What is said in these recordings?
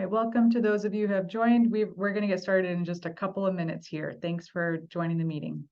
All right, welcome to those of you who have joined. We're going to get started in just a couple of minutes here. Thanks for joining the meeting.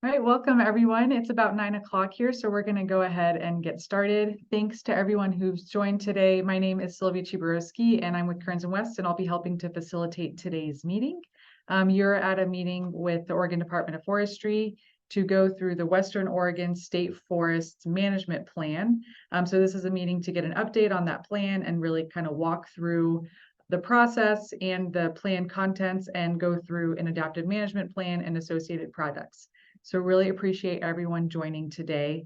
All right, welcome everyone. It's about 9 o'clock here, so we're going to go ahead and get started. Thanks to everyone who's joined today. My name is Sylvia Chiborowski, and I'm with Kearns & West, and I'll be helping to facilitate today's meeting. You're at a meeting with the Oregon Department of Forestry to go through the Western Oregon State Forests Management Plan. So this is a meeting to get an update on that plan and really kind of walk through the process and the plan contents and go through an adaptive management plan and associated products. So really appreciate everyone joining today.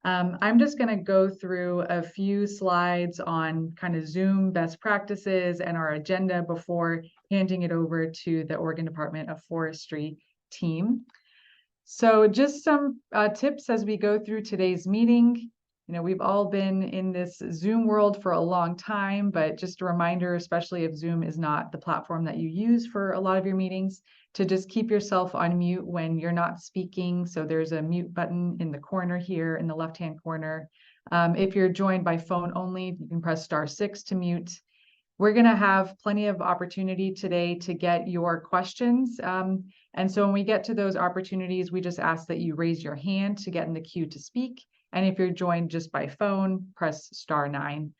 I'm just going to go through a few slides on kind of Zoom best practices and our agenda before handing it over to the Oregon Department of Forestry team. So just some tips as we go through today's meeting. You know, we've all been in this Zoom world for a long time, but just a reminder, especially if Zoom is not the platform that you use for a lot of your meetings, to just keep yourself on mute when you're not speaking. So there's a mute button in the corner here in the left-hand corner. If you're joined by phone only, you can press *6 to mute. We're going to have plenty of opportunity today to get your questions. And so when we get to those opportunities, we just ask that you raise your hand to get in the queue to speak. And if you're joined just by phone, press *9.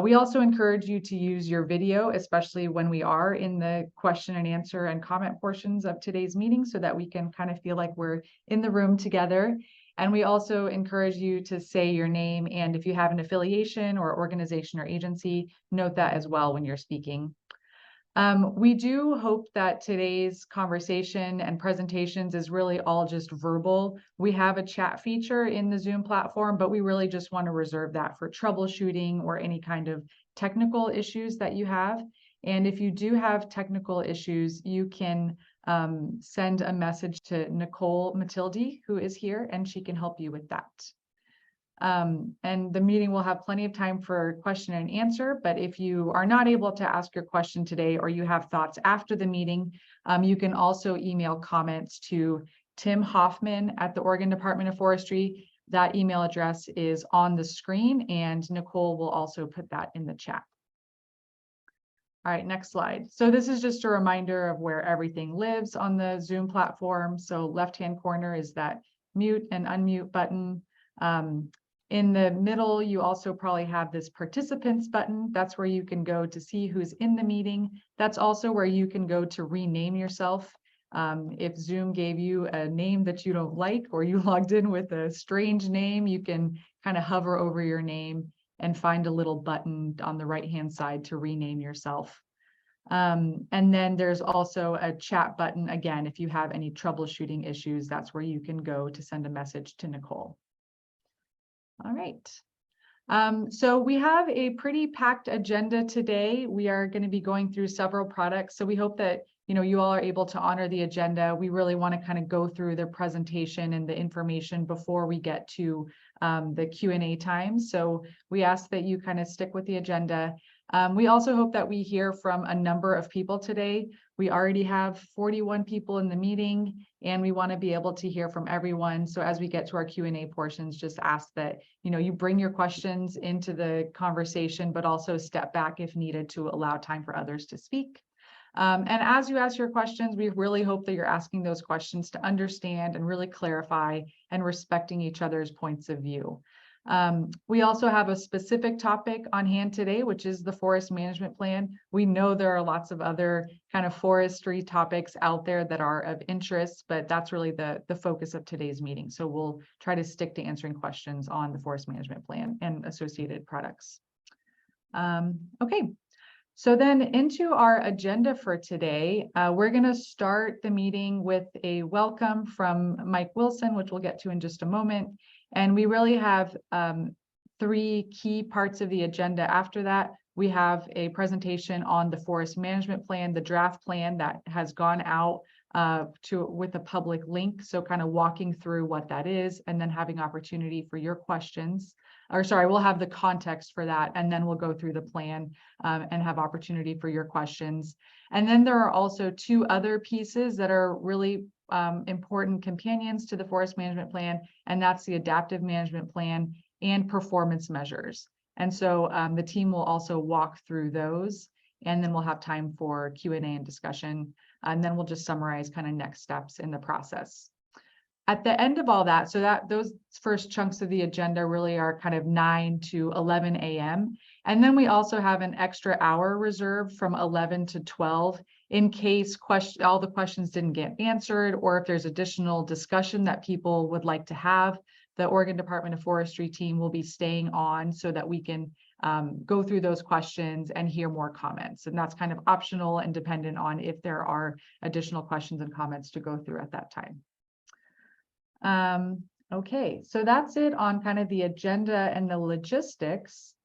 We also encourage you to use your video, especially when we are in the question and answer and comment portions of today's meeting, so that we can kind of feel like we're in the room together. And we also encourage you to say your name, and if you have an affiliation or organization or agency, note that as well when you're speaking. We do hope that today's conversation and presentations is really all just verbal. We have a chat feature in the Zoom platform, but we really just want to reserve that for troubleshooting or any kind of technical issues that you have. And if you do have technical issues, you can send a message to Nicole Matilde, who is here, and she can help you with that. And the meeting will have plenty of time for question and answer, but if you are not able to ask your question today or you have thoughts after the meeting, you can also email comments to Tim Hoffman at the Oregon Department of Forestry. That email address is on the screen, and Nicole will also put that in the chat. All right, next slide. So this is just a reminder of where everything lives on the Zoom platform. So left-hand corner is that mute and unmute button. In the middle, you also probably have this participants button. That's where you can go to see who's in the meeting. That's also where you can go to rename yourself. If Zoom gave you a name that you don't like, or you logged in with a strange name, you can kind of hover over your name and find a little button on the right-hand side to rename yourself. And then there's also a chat button. Again, if you have any troubleshooting issues, that's where you can go to send a message to Nicole. All right. So we have a pretty packed agenda today. We are going to be going through several products. So we hope that you all are able to honor the agenda. We really want to kind of go through the presentation and the information before we get to the Q&A time. So we ask that you kind of stick with the agenda. We also hope that we hear from a number of people today. We already have 41 people in the meeting, and we want to be able to hear from everyone. So as we get to our Q&A portions, just ask that you bring your questions into the conversation, but also step back if needed to allow time for others to speak. And as you ask your questions, we really hope that you're asking those questions to understand and really clarify and respecting each other's points of view. We also have a specific topic on hand today, which is the forest management plan. We know there are lots of other kind of forestry topics out there that are of interest, but that's really the focus of today's meeting. So we'll try to stick to answering questions on the forest management plan and associated products. Okay. So then into our agenda for today, we're going to start the meeting with a welcome from Mike Wilson, which we'll get to in just a moment. And we really have 3 key parts of the agenda. After that, we have a presentation on the forest management plan, the draft plan that has gone out with a public link. So kind of walking through what that is and then having opportunity for your questions. Or sorry, we'll have the context for that, and then we'll go through the plan and have opportunity for your questions. And then there are also 2 other pieces that are really important companions to the forest management plan, and that's the adaptive management plan and performance measures. And so the team will also walk through those, and then we'll have time for Q&A and discussion, and then we'll just summarize kind of next steps in the process. At the end of all that, so that those first chunks of the agenda really are kind of 9 to 11 a.m. And then we also have an extra hour reserved from 11 to 12 in case all the questions didn't get answered, or if there's additional discussion that people would like to have. The Oregon Department of Forestry team will be staying on so that we can go through those questions and hear more comments. And that's kind of optional and dependent on if there are additional questions and comments to go through at that time. Okay, so that's it on kind of the agenda and the logistics.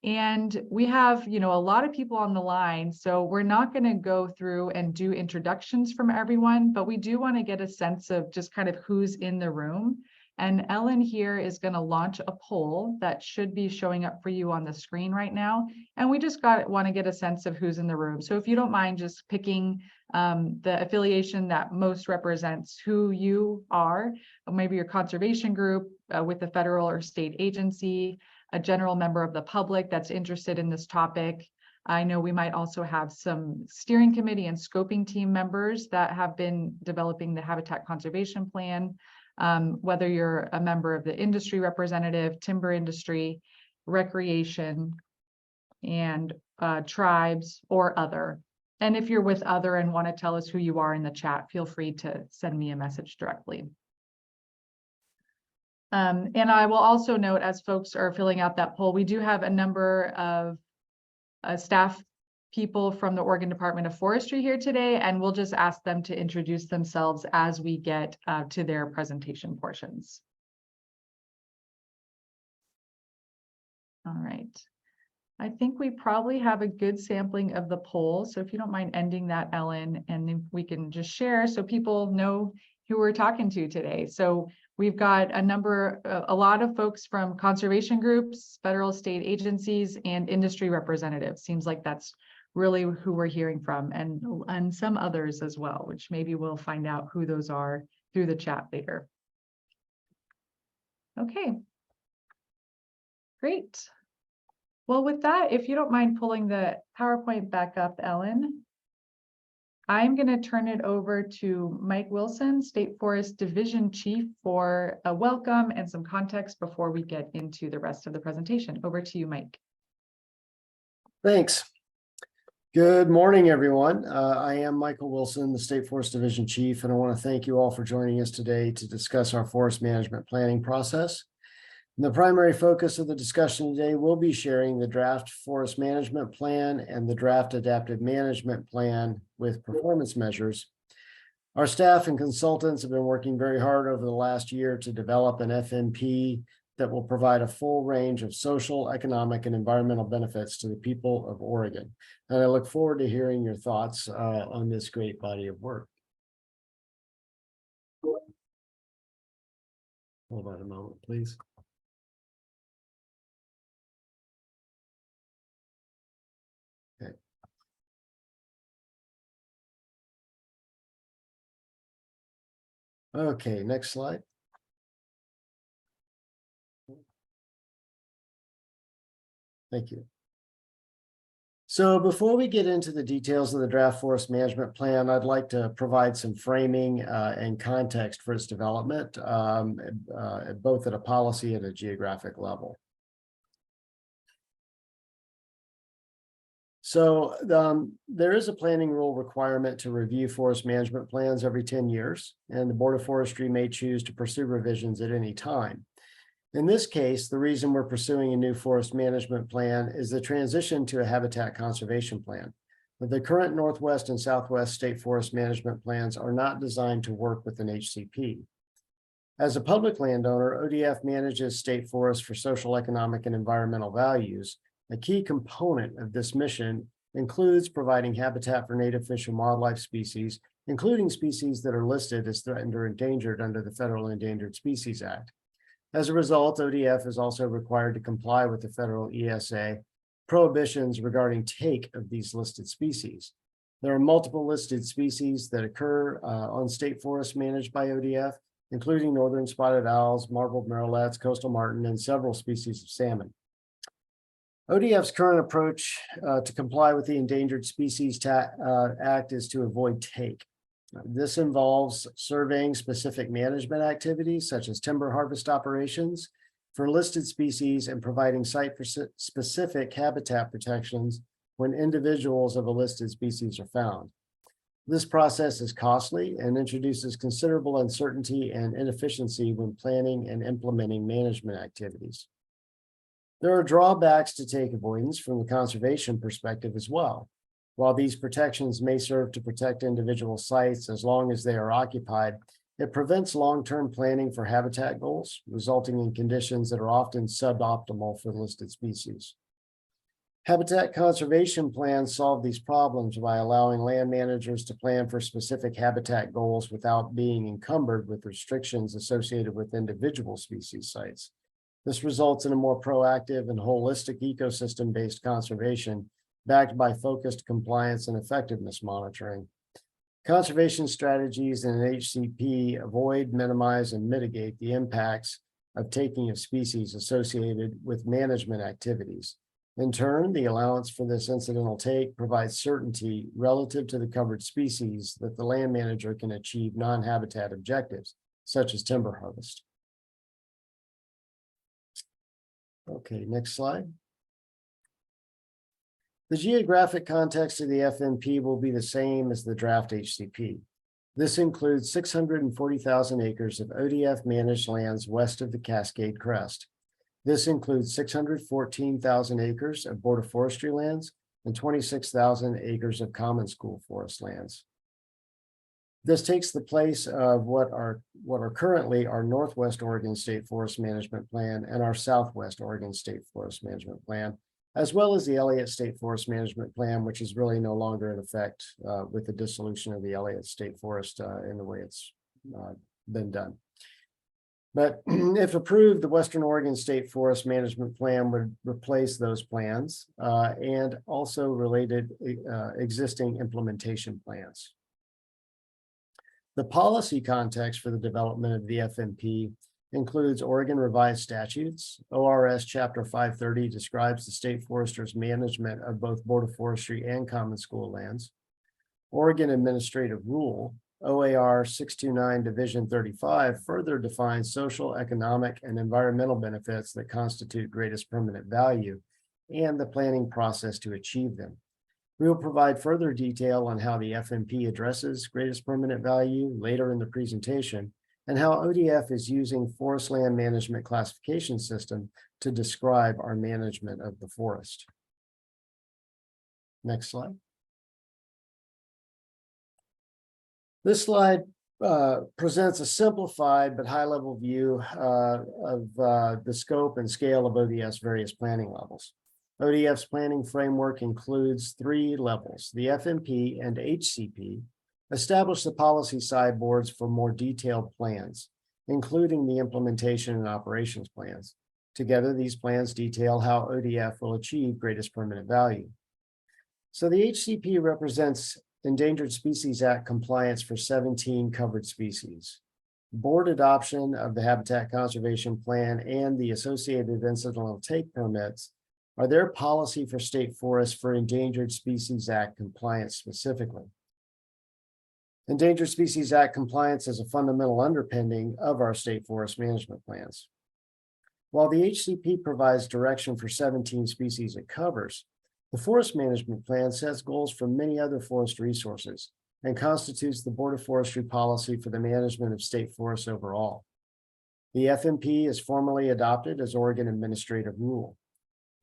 And we have, a lot of people on the line, so we're not going to go through and do introductions from everyone, but we do want to get a sense of just kind of who's in the room. And Ellen here is going to launch a poll that should be showing up for you on the screen right now. And we just want to get a sense of who's in the room. So if you don't mind just picking the affiliation that most represents who you are, maybe your conservation group with the federal or state agency, a general member of the public that's interested in this topic. I know we might also have some steering committee and scoping team members that have been developing the habitat conservation plan. Whether you're a member of the industry representative, timber industry, recreation, and tribes or other. And if you're with other and want to tell us who you are in the chat, feel free to send me a message directly. And I will also note, as folks are filling out that poll, we do have a number of staff people from the Oregon Department of Forestry here today, and we'll just ask them to introduce themselves as we get to their presentation portions. All right. I think we probably have a good sampling of the poll. So if you don't mind ending that, Ellen, and then we can just share so people know who we're talking to today. So we've got a lot of folks from conservation groups, federal, state agencies, and industry representatives. Seems like that's really who we're hearing from, and some others as well, which maybe we'll find out who those are through the chat later. Okay, great. Well, with that, if you don't mind pulling the PowerPoint back up, Ellen, I'm going to turn it over to Mike Wilson, State Forest Division Chief, for a welcome and some context before we get into the rest of the presentation. Over to you, Mike. Thanks. Good morning, everyone. I am Michael Wilson, the State Forest Division Chief, and I want to thank you all for joining us today to discuss our forest management planning process. And the primary focus of the discussion today will be sharing the draft forest management plan and the draft adaptive management plan with performance measures. Our staff and consultants have been working very hard over the last year to develop an FMP that will provide a full range of social, economic, and environmental benefits to the people of Oregon. And I look forward to hearing your thoughts on this great body of work. Hold on a moment, please. Okay. Okay, next slide. Thank you. So before we get into the details of the draft forest management plan, I'd like to provide some framing and context for its development, both at a policy and a geographic level. So there is a planning rule requirement to review forest management plans every 10 years, and the Board of Forestry may choose to pursue revisions at any time. In this case, the reason we're pursuing a new forest management plan is the transition to a habitat conservation plan. But the current Northwest and Southwest state forest management plans are not designed to work with an HCP. As a public landowner, ODF manages state forests for social, economic, and environmental values. A key component of this mission includes providing habitat for native fish and wildlife species, including species that are listed as threatened or endangered under the Federal Endangered Species Act. As a result, ODF is also required to comply with the federal ESA prohibitions regarding take of these listed species. There are multiple listed species that occur on state forests managed by ODF, including northern spotted owls, marbled murrelets, coastal martin, and several species of salmon. ODF's current approach to comply with the Endangered Species Act is to avoid take. This involves surveying specific management activities such as timber harvest operations for listed species and providing site-specific habitat protections when individuals of a listed species are found. This process is costly and introduces considerable uncertainty and inefficiency when planning and implementing management activities. There are drawbacks to take avoidance from the conservation perspective as well. While these protections may serve to protect individual sites as long as they are occupied, it prevents long-term planning for habitat goals, resulting in conditions that are often suboptimal for listed species. Habitat conservation plans solve these problems by allowing land managers to plan for specific habitat goals without being encumbered with restrictions associated with individual species sites. This results in a more proactive and holistic ecosystem-based conservation backed by focused compliance and effectiveness monitoring. Conservation strategies in an HCP avoid, minimize, and mitigate the impacts of taking of species associated with management activities. In turn, the allowance for this incidental take provides certainty relative to the covered species that the land manager can achieve non-habitat objectives, such as timber harvest. Okay, next slide. The geographic context of the FMP will be the same as the draft HCP. This includes 640,000 acres of ODF managed lands west of the Cascade Crest. This includes 614,000 acres of Board of Forestry lands and 26,000 acres of common school forest lands. This takes the place of what are currently our Northwest Oregon State Forest Management Plan and our Southwest Oregon State Forest Management Plan, as well as the Elliott State Forest Management Plan, which is really no longer in effect with the dissolution of the Elliott State Forest in the way it's been done. But if approved, the Western Oregon State Forest Management Plan would replace those plans and also related existing implementation plans. The policy context for the development of the FMP includes Oregon Revised Statutes. ORS Chapter 530 describes the state forester's management of both Board of Forestry and common school lands. Oregon Administrative Rule, OAR 629 Division 35, further defines social, economic, and environmental benefits that constitute greatest permanent value and the planning process to achieve them. We will provide further detail on how the FMP addresses greatest permanent value later in the presentation, and how ODF is using forest land management classification system to describe our management of the forest. Next slide. This slide presents a simplified but high-level view of the scope and scale of ODF's various planning levels. ODF's planning framework includes 3 levels. The FMP and HCP establish the policy sideboards for more detailed plans, including the implementation and operations plans. Together, these plans detail how ODF will achieve greatest permanent value. So the HCP represents Endangered Species Act compliance for 17 covered species. Board adoption of the Habitat Conservation Plan and the associated incidental take permits are there policy for state forests for Endangered Species Act compliance specifically? Endangered Species Act compliance is a fundamental underpinning of our state forest management plans. While the HCP provides direction for 17 species it covers, the Forest Management Plan sets goals for many other forest resources and constitutes the Board of Forestry policy for the management of state forests overall. The FMP is formally adopted as Oregon Administrative Rule.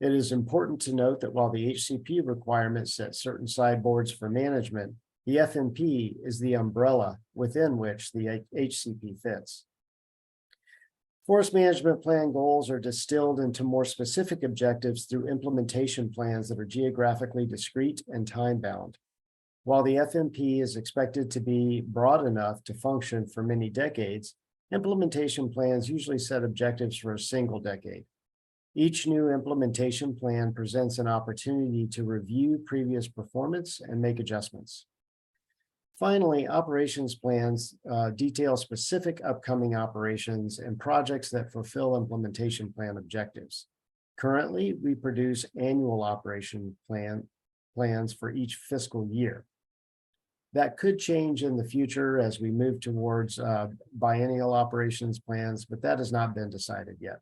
It is important to note that while the HCP requirements set certain sideboards for management, the FMP is the umbrella within which the HCP fits. Forest Management Plan goals are distilled into more specific objectives through implementation plans that are geographically discrete and time-bound. While the FMP is expected to be broad enough to function for many decades, implementation plans usually set objectives for a single decade. Each new implementation plan presents an opportunity to review previous performance and make adjustments. Finally, operations plans detail specific upcoming operations and projects that fulfill implementation plan objectives. Currently, we produce annual operation plans for each fiscal year. That could change in the future as we move towards biennial operations plans, but that has not been decided yet.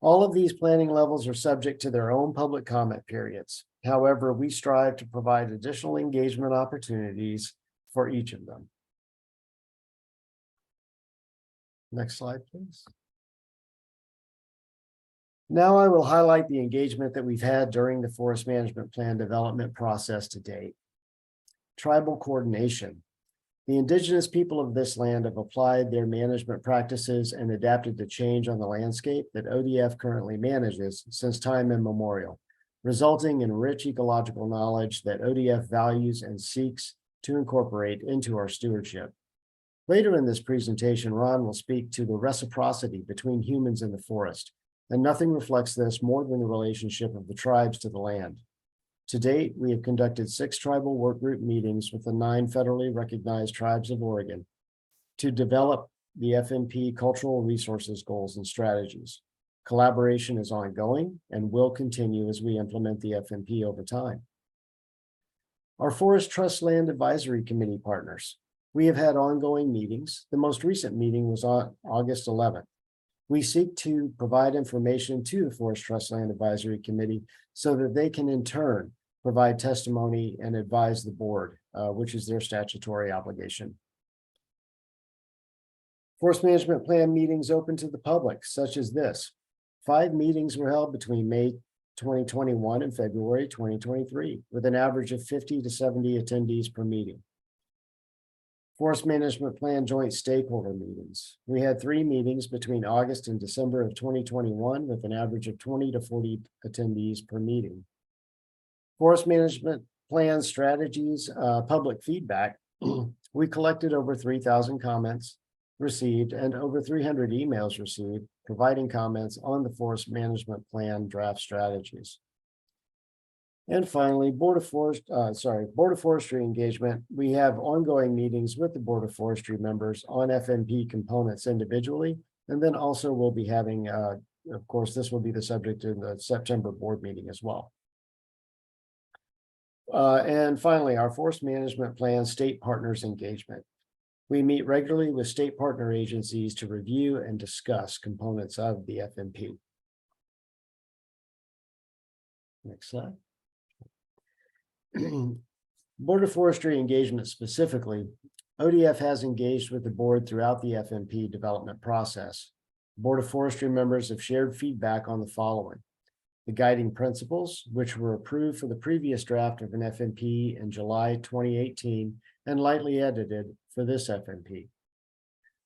All of these planning levels are subject to their own public comment periods. However, we strive to provide additional engagement opportunities for each of them. Next slide, please. Now I will highlight the engagement that we've had during the Forest Management Plan development process to date. Tribal coordination. The indigenous people of this land have applied their management practices and adapted to change on the landscape that ODF currently manages since time immemorial, resulting in rich ecological knowledge that ODF values and seeks to incorporate into our stewardship. Later in this presentation, Ron will speak to the reciprocity between humans and the forest, and nothing reflects this more than the relationship of the tribes to the land. To date, we have conducted 6 tribal work group meetings with the 9 federally recognized tribes of Oregon to develop the FMP cultural resources goals and strategies. Collaboration is ongoing and will continue as we implement the FMP over time. Our Forest Trust Land Advisory Committee partners. We have had ongoing meetings. The most recent meeting was on August 11th. We seek to provide information to the Forest Trust Land Advisory Committee so that they can in turn provide testimony and advise the board, which is their statutory obligation. Forest Management Plan meetings open to the public, such as this. 5 meetings were held between May 2021 and February 2023, with an average of 50 to 70 attendees per meeting. Forest Management Plan joint stakeholder meetings. We had 3 meetings between August and December of 2021 with an average of 20 to 40 attendees per meeting. Forest Management Plan strategies, public feedback. We collected over 3,000 comments received and over 300 emails received, providing comments on the Forest Management Plan draft strategies. And finally, Board of Forestry engagement. We have ongoing meetings with the Board of Forestry members on FMP components individually, and then also we'll be having, of course, this will be the subject in the September board meeting as well. And finally, our Forest Management Plan state partners engagement. We meet regularly with state partner agencies to review and discuss components of the FMP. Next slide. Board of Forestry engagement specifically, ODF has engaged with the board throughout the FMP development process. Board of Forestry members have shared feedback on the following: the guiding principles, which were approved for the previous draft of an FMP in July 2018 and lightly edited for this FMP.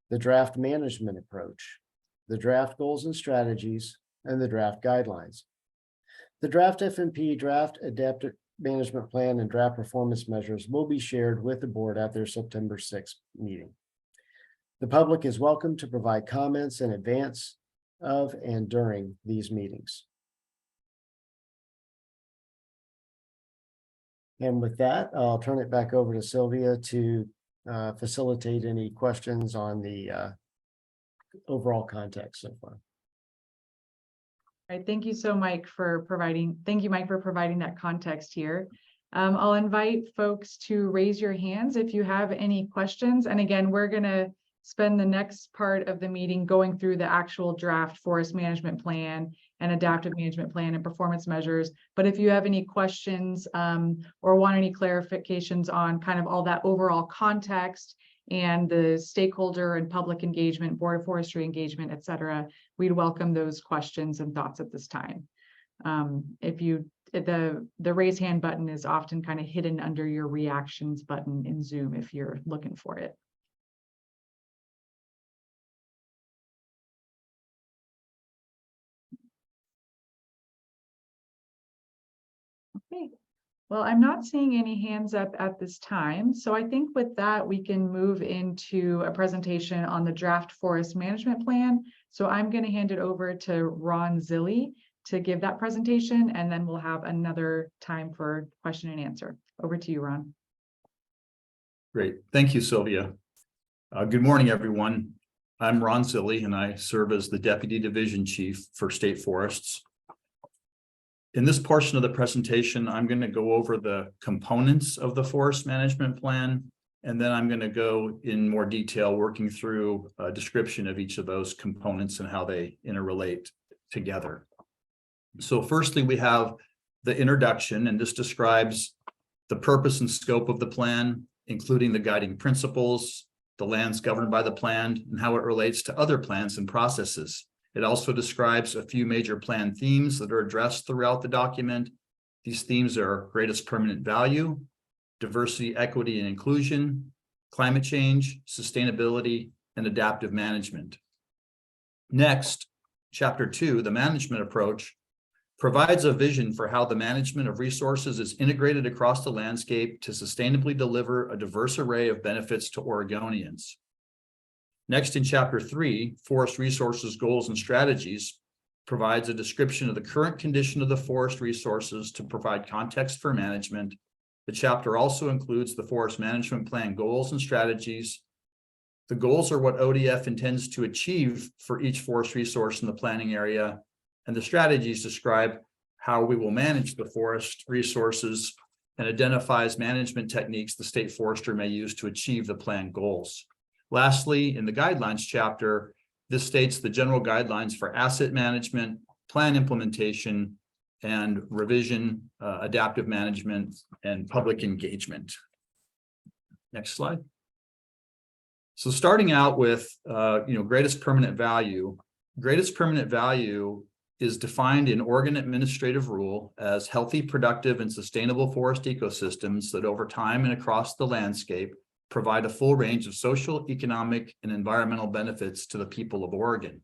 The draft management approach, the draft goals and strategies, and the draft guidelines. The draft FMP, draft adaptive management plan, and draft performance measures will be shared with the board at their September 6th meeting. The public is welcome to provide comments in advance of and during these meetings. And with that, I'll turn it back over to Sylvia to facilitate any questions on the overall context so far. All right, thank you so, Mike, for providing, that context here. I'll invite folks to raise your hands if you have any questions. And again, we're gonna spend the next part of the meeting going through the actual draft forest management plan and adaptive management plan and performance measures. But if you have any questions or want any clarifications on kind of all that overall context and the stakeholder and public engagement, Board of Forestry engagement, et cetera, we'd welcome those questions and thoughts at this time. The raise hand button is often kind of hidden under your reactions button in Zoom if you're looking for it. Okay. Well, I'm not seeing any hands up at this time. So I think with that, we can move into a presentation on the draft forest management plan. So I'm going to hand it over to Ron Zilli to give that presentation, and then we'll have another time for question and answer. Over to you, Ron. Great. Thank you, Sylvia. Good morning, everyone. I'm Ron Zilli, and I serve as the Deputy Division Chief for State Forests. In this portion of the presentation, I'm going to go over the components of the forest management plan, and then I'm going to go in more detail working through a description of each of those components and how they interrelate together. So firstly, we have the introduction, and this describes the purpose and scope of the plan, including the guiding principles, the lands governed by the plan, and how it relates to other plans and processes. It also describes a few major plan themes that are addressed throughout the document. These themes are greatest permanent value, diversity, equity, and inclusion, climate change, sustainability, and adaptive management. Next, Chapter 2, the management approach, provides a vision for how the management of resources is integrated across the landscape to sustainably deliver a diverse array of benefits to Oregonians. Next, in Chapter 3, Forest Resources, Goals, and Strategies, provides a description of the current condition of the forest resources to provide context for management. The chapter also includes the Forest Management Plan goals and strategies. The goals are what ODF intends to achieve for each forest resource in the planning area, and the strategies describe how we will manage the forest resources and identifies management techniques the state forester may use to achieve the plan goals. Lastly, in the guidelines chapter, this states the general guidelines for asset management, plan implementation, and revision, adaptive management, and public engagement. Next slide. So starting out with, greatest permanent value. Greatest permanent value is defined in Oregon Administrative Rule as healthy, productive, and sustainable forest ecosystems that over time and across the landscape provide a full range of social, economic, and environmental benefits to the people of Oregon.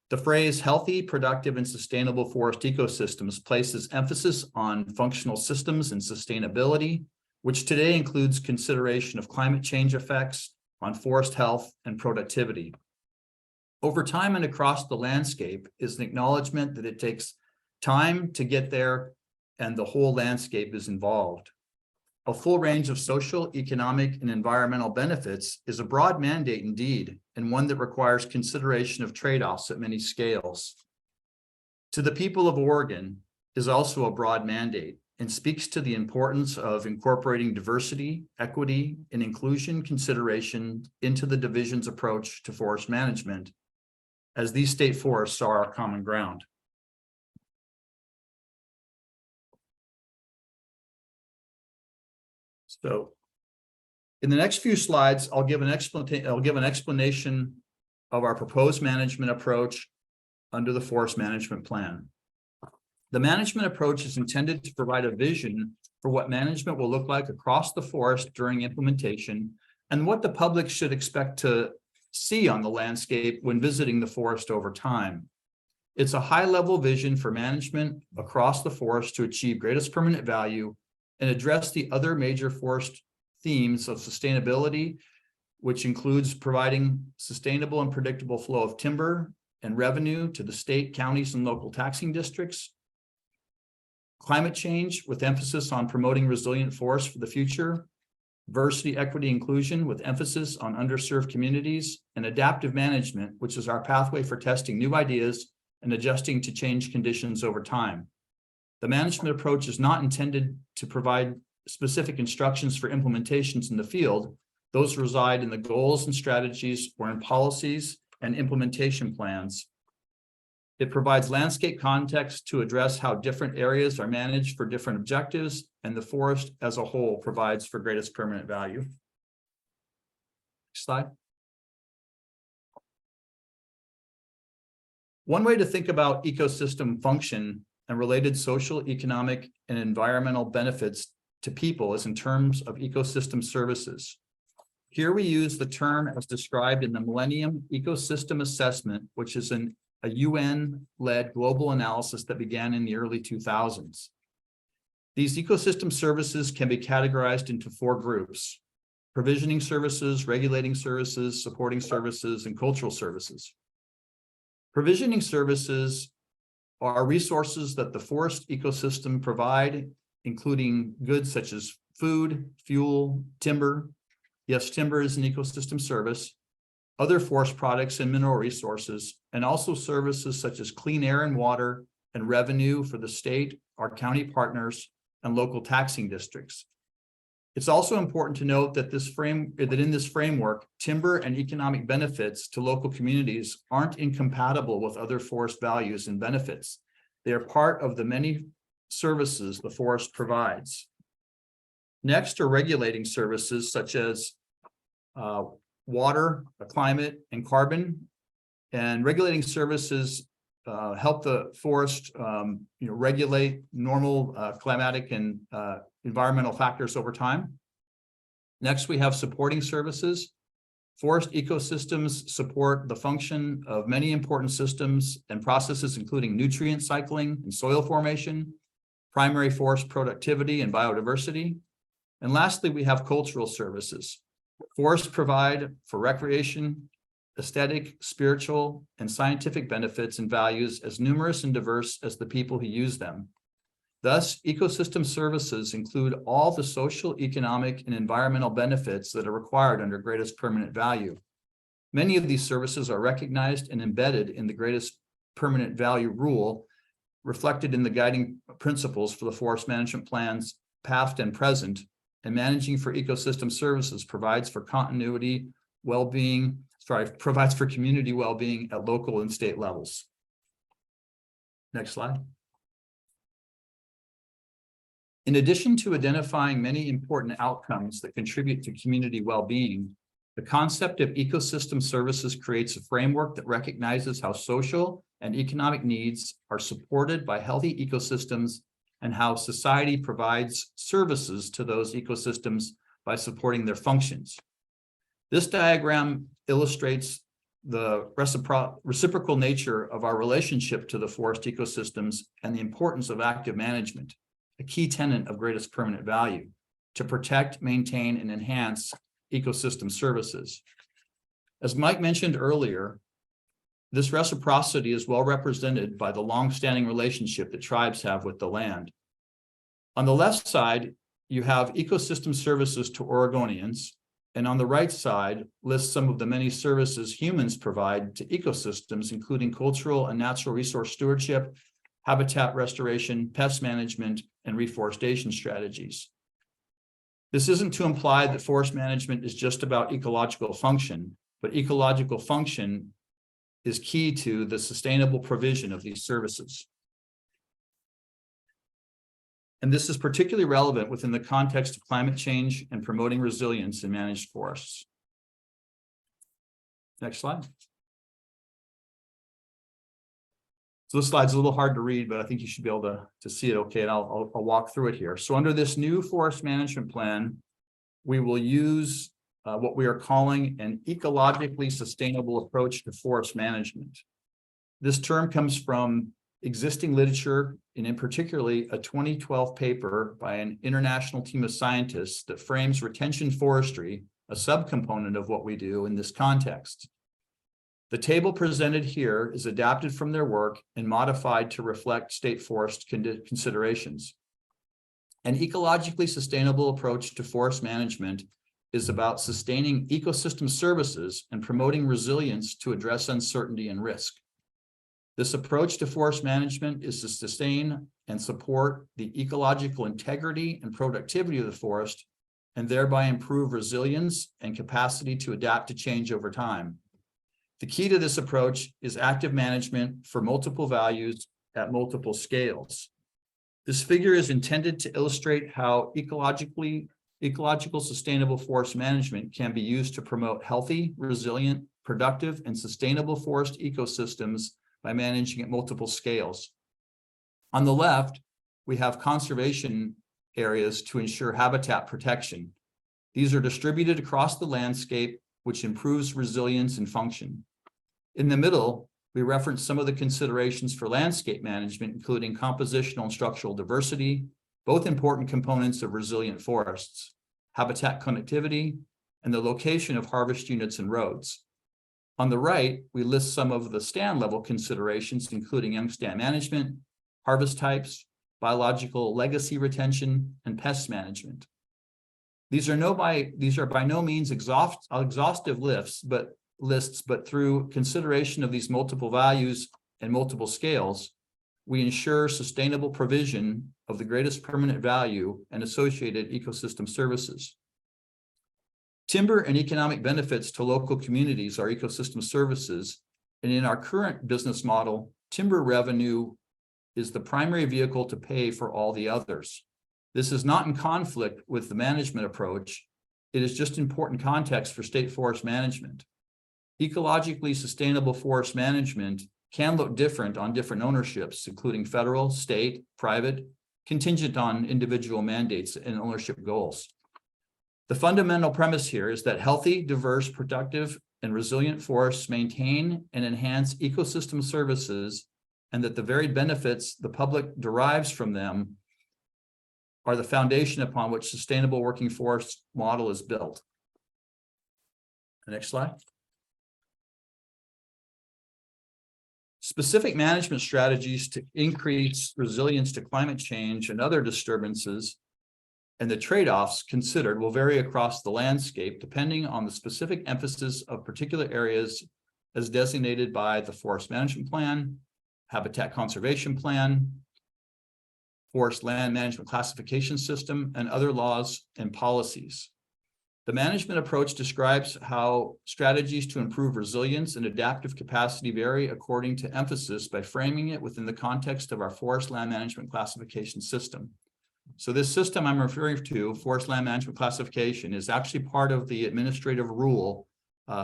The phrase healthy, productive, and sustainable forest ecosystems places emphasis on functional systems and sustainability, which today includes consideration of climate change effects on forest health and productivity. Over time and across the landscape is an acknowledgement that it takes time to get there and the whole landscape is involved. A full range of social, economic, and environmental benefits is a broad mandate indeed, and one that requires consideration of trade-offs at many scales. To the people of Oregon is also a broad mandate and speaks to the importance of incorporating diversity, equity, and inclusion consideration into the division's approach to forest management, as these state forests are our common ground. So in the next few slides, I'll give an explanation of our proposed management approach under the forest management plan. The management approach is intended to provide a vision for what management will look like across the forest during implementation and what the public should expect to see on the landscape when visiting the forest over time. It's a high-level vision for management across the forest to achieve greatest permanent value and address the other major forest themes of sustainability, which includes providing sustainable and predictable flow of timber and revenue to the state, counties, and local taxing districts, climate change with emphasis on promoting resilient forests for the future, diversity, equity, inclusion with emphasis on underserved communities, and adaptive management, which is our pathway for testing new ideas and adjusting to change conditions over time. The management approach is not intended to provide specific instructions for implementations in the field. Those reside in the goals and strategies or in policies and implementation plans. It provides landscape context to address how different areas are managed for different objectives, and the forest as a whole provides for greatest permanent value. Next slide. One way to think about ecosystem function and related social, economic, and environmental benefits to people is in terms of ecosystem services. Here we use the term as described in the Millennium Ecosystem Assessment, which is a UN-led global analysis that began in the early 2000s. These ecosystem services can be categorized into 4 groups: provisioning services, regulating services, supporting services, and cultural services. Provisioning services are resources that the forest ecosystem provide, including goods such as food, fuel, timber. Yes, timber is an ecosystem service, other forest products and mineral resources, and also services such as clean air and water and revenue for the state, our county partners, and local taxing districts. It's also important to note that in this framework, timber and economic benefits to local communities aren't incompatible with other forest values and benefits. They are part of the many services the forest provides. Next are regulating services such as water, climate, and carbon. And regulating services help the forest regulate normal climatic and environmental factors over time. Next, we have supporting services. Forest ecosystems support the function of many important systems and processes, including nutrient cycling and soil formation, primary forest productivity and biodiversity. And lastly, we have cultural services. Forests provide for recreation, aesthetic, spiritual, and scientific benefits and values as numerous and diverse as the people who use them. Thus, ecosystem services include all the social, economic, and environmental benefits that are required under greatest permanent value. Many of these services are recognized and embedded in the greatest permanent value rule, reflected in the guiding principles for the forest management plans, past and present, and managing for ecosystem services provides for continuity, provides for community well-being at local and state levels. Next slide. In addition to identifying many important outcomes that contribute to community well-being, the concept of ecosystem services creates a framework that recognizes how social and economic needs are supported by healthy ecosystems and how society provides services to those ecosystems by supporting their functions. This diagram illustrates the reciprocal nature of our relationship to the forest ecosystems and the importance of active management, a key tenet of greatest permanent value, to protect, maintain, and enhance ecosystem services. As Mike mentioned earlier, this reciprocity is well represented by the long-standing relationship that tribes have with the land. On the left side, you have ecosystem services to Oregonians, and on the right side lists some of the many services humans provide to ecosystems, including cultural and natural resource stewardship, habitat restoration, pest management, and reforestation strategies. This isn't to imply that forest management is just about ecological function, but ecological function is key to the sustainable provision of these services. And this is particularly relevant within the context of climate change and promoting resilience in managed forests. Next slide. So this slide's a little hard to read, but I think you should be able to see it okay, and I'll walk through it here. So under this new forest management plan, we will use what we are calling an ecologically sustainable approach to forest management. This term comes from existing literature, and in particularly a 2012 paper by an international team of scientists that frames retention forestry, a subcomponent of what we do in this context. The table presented here is adapted from their work and modified to reflect state forest considerations. An ecologically sustainable approach to forest management is about sustaining ecosystem services and promoting resilience to address uncertainty and risk. This approach to forest management is to sustain and support the ecological integrity and productivity of the forest, and thereby improve resilience and capacity to adapt to change over time. The key to this approach is active management for multiple values at multiple scales. This figure is intended to illustrate how ecological sustainable forest management can be used to promote healthy, resilient, productive, and sustainable forest ecosystems by managing at multiple scales. On the left, we have conservation areas to ensure habitat protection. These are distributed across the landscape, which improves resilience and function. In the middle, we reference some of the considerations for landscape management, including compositional and structural diversity, both important components of resilient forests, habitat connectivity, and the location of harvest units and roads. On the right, we list some of the stand level considerations, including young stand management, harvest types, biological legacy retention, and pest management. These are by no means exhaustive lists, but through consideration of these multiple values and multiple scales, we ensure sustainable provision of the greatest permanent value and associated ecosystem services. Timber and economic benefits to local communities are ecosystem services, and in our current business model, timber revenue is the primary vehicle to pay for all the others. This is not in conflict with the management approach. It is just important context for state forest management. Ecologically sustainable forest management can look different on different ownerships, including federal, state, private, contingent on individual mandates and ownership goals. The fundamental premise here is that healthy, diverse, productive, and resilient forests maintain and enhance ecosystem services, and that the varied benefits the public derives from them are the foundation upon which sustainable working forest model is built. The next slide. Specific management strategies to increase resilience to climate change and other disturbances and the trade-offs considered will vary across the landscape depending on the specific emphasis of particular areas as designated by the Forest Management Plan, Habitat Conservation Plan, Forest Land Management Classification System, and other laws and policies. The management approach describes how strategies to improve resilience and adaptive capacity vary according to emphasis by framing it within the context of our Forest Land Management Classification System. So this system I'm referring to, Forest Land Management Classification, is actually part of the administrative rule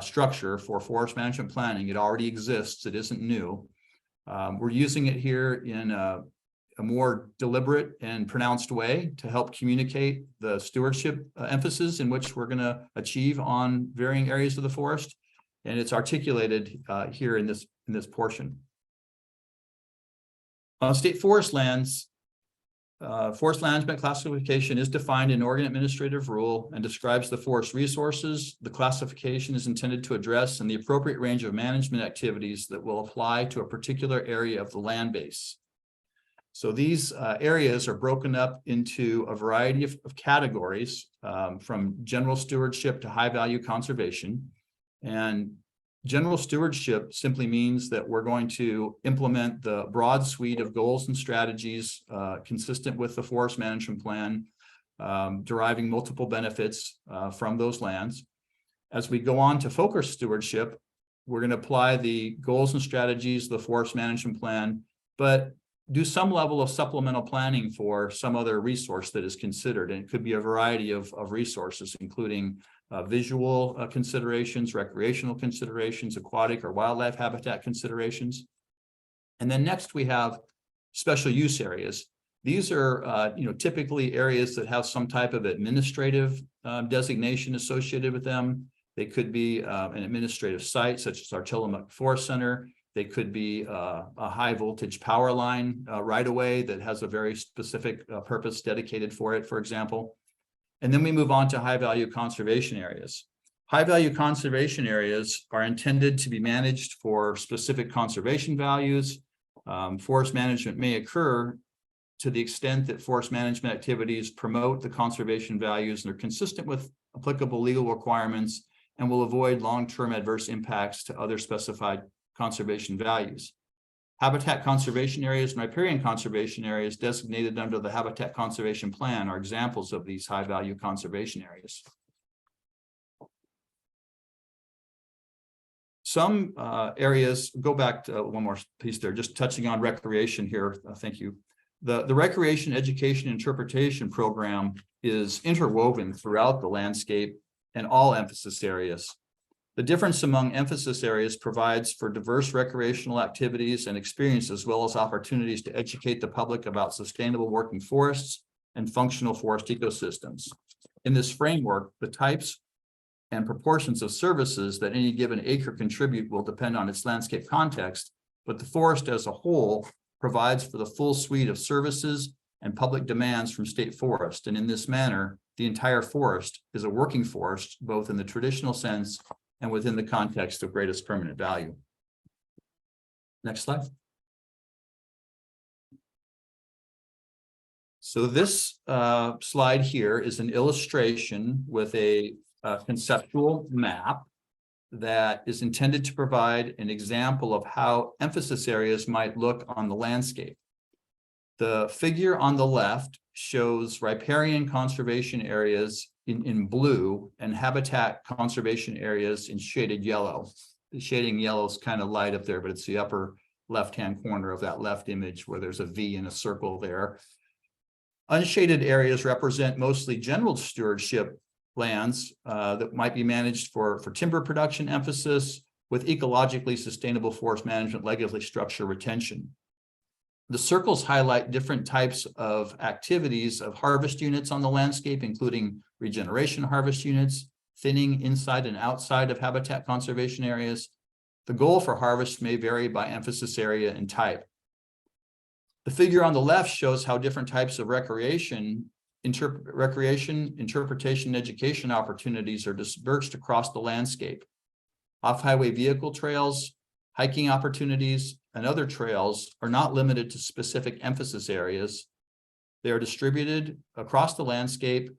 structure for forest management planning. It already exists. It isn't new. We're using it here in a more deliberate and pronounced way to help communicate the stewardship emphasis in which we're going to achieve on varying areas of the forest. And it's articulated here in this portion. On state forest lands, forest management classification is defined in Oregon Administrative Rule and describes the forest resources the classification is intended to address and the appropriate range of management activities that will apply to a particular area of the land base. So these areas are broken up into a variety of categories, from general stewardship to high value conservation. And general stewardship simply means that we're going to implement the broad suite of goals and strategies consistent with the forest management plan, deriving multiple benefits from those lands. As we go on to focus stewardship, we're going to apply the goals and strategies of the forest management plan, but do some level of supplemental planning for some other resource that is considered. And it could be a variety of resources, including visual considerations, recreational considerations, aquatic or wildlife habitat considerations. And then next we have special use areas. These are typically areas that have some type of administrative designation associated with them. They could be an administrative site such as our Tillamook Forest Center. They could be a high voltage power line right away that has a very specific purpose dedicated for it, for example. And then we move on to high value conservation areas. High value conservation areas are intended to be managed for specific conservation values. Forest management may occur to the extent that forest management activities promote the conservation values and are consistent with applicable legal requirements and will avoid long-term adverse impacts to other specified conservation values. Habitat conservation areas and riparian conservation areas designated under the Habitat Conservation Plan are examples of these high-value conservation areas. Some areas, go back to one more piece there, just touching on recreation here. Thank you. The Recreation Education Interpretation Program is interwoven throughout the landscape and all emphasis areas. The difference among emphasis areas provides for diverse recreational activities and experiences, as well as opportunities to educate the public about sustainable working forests and functional forest ecosystems. In this framework, the types and proportions of services that any given acre contribute will depend on its landscape context, but the forest as a whole provides for the full suite of services and public demands from state forest. And in this manner, the entire forest is a working forest, both in the traditional sense and within the context of greatest permanent value. Next slide. So this slide here is an illustration with a conceptual map that is intended to provide an example of how emphasis areas might look on the landscape. The figure on the left shows riparian conservation areas in blue and habitat conservation areas in shaded yellow. The shading yellow is kind of light up there, but it's the upper left-hand corner of that left image where there's a V and a circle there. Unshaded areas represent mostly general stewardship lands that might be managed for timber production emphasis with ecologically sustainable forest management legacy structure retention. The circles highlight different types of activities of harvest units on the landscape, including regeneration harvest units, thinning inside and outside of habitat conservation areas. The goal for harvest may vary by emphasis area and type. The figure on the left shows how different types of recreation, interpretation, and education opportunities are dispersed across the landscape. Off-highway vehicle trails, hiking opportunities, and other trails are not limited to specific emphasis areas. They are distributed across the landscape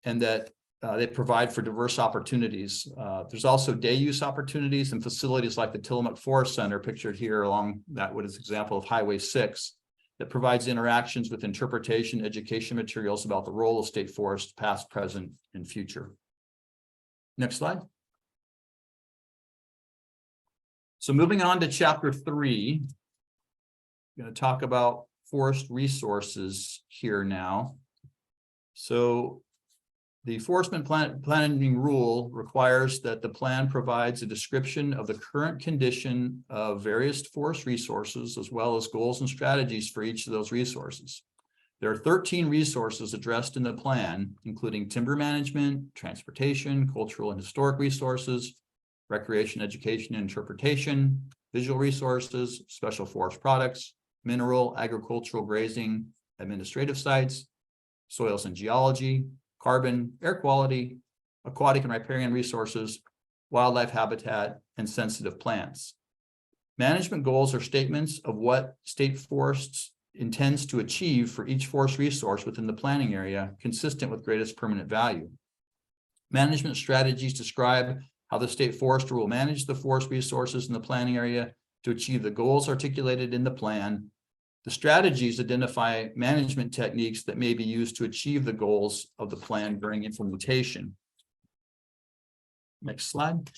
and that they provide for diverse opportunities. There's also day use opportunities and facilities like the Tillamook Forest Center pictured here along that what is an example of Highway 6 that provides interactions with interpretation, education materials about the role of state forests, past, present, and future. Next slide. So moving on to chapter 3, I'm going to talk about forest resources here now. So the forest planning rule requires that the plan provides a description of the current condition of various forest resources, as well as goals and strategies for each of those resources. There are 13 resources addressed in the plan, including timber management, transportation, cultural and historic resources, recreation, education, and interpretation, visual resources, special forest products, mineral, agricultural, grazing, administrative sites, soils and geology, carbon, air quality, aquatic and riparian resources, wildlife habitat, and sensitive plants. Management goals are statements of what state forests intends to achieve for each forest resource within the planning area, consistent with greatest permanent value. Management strategies describe how the state forester will manage the forest resources in the planning area to achieve the goals articulated in the plan. The strategies identify management techniques that may be used to achieve the goals of the plan during implementation. Next slide.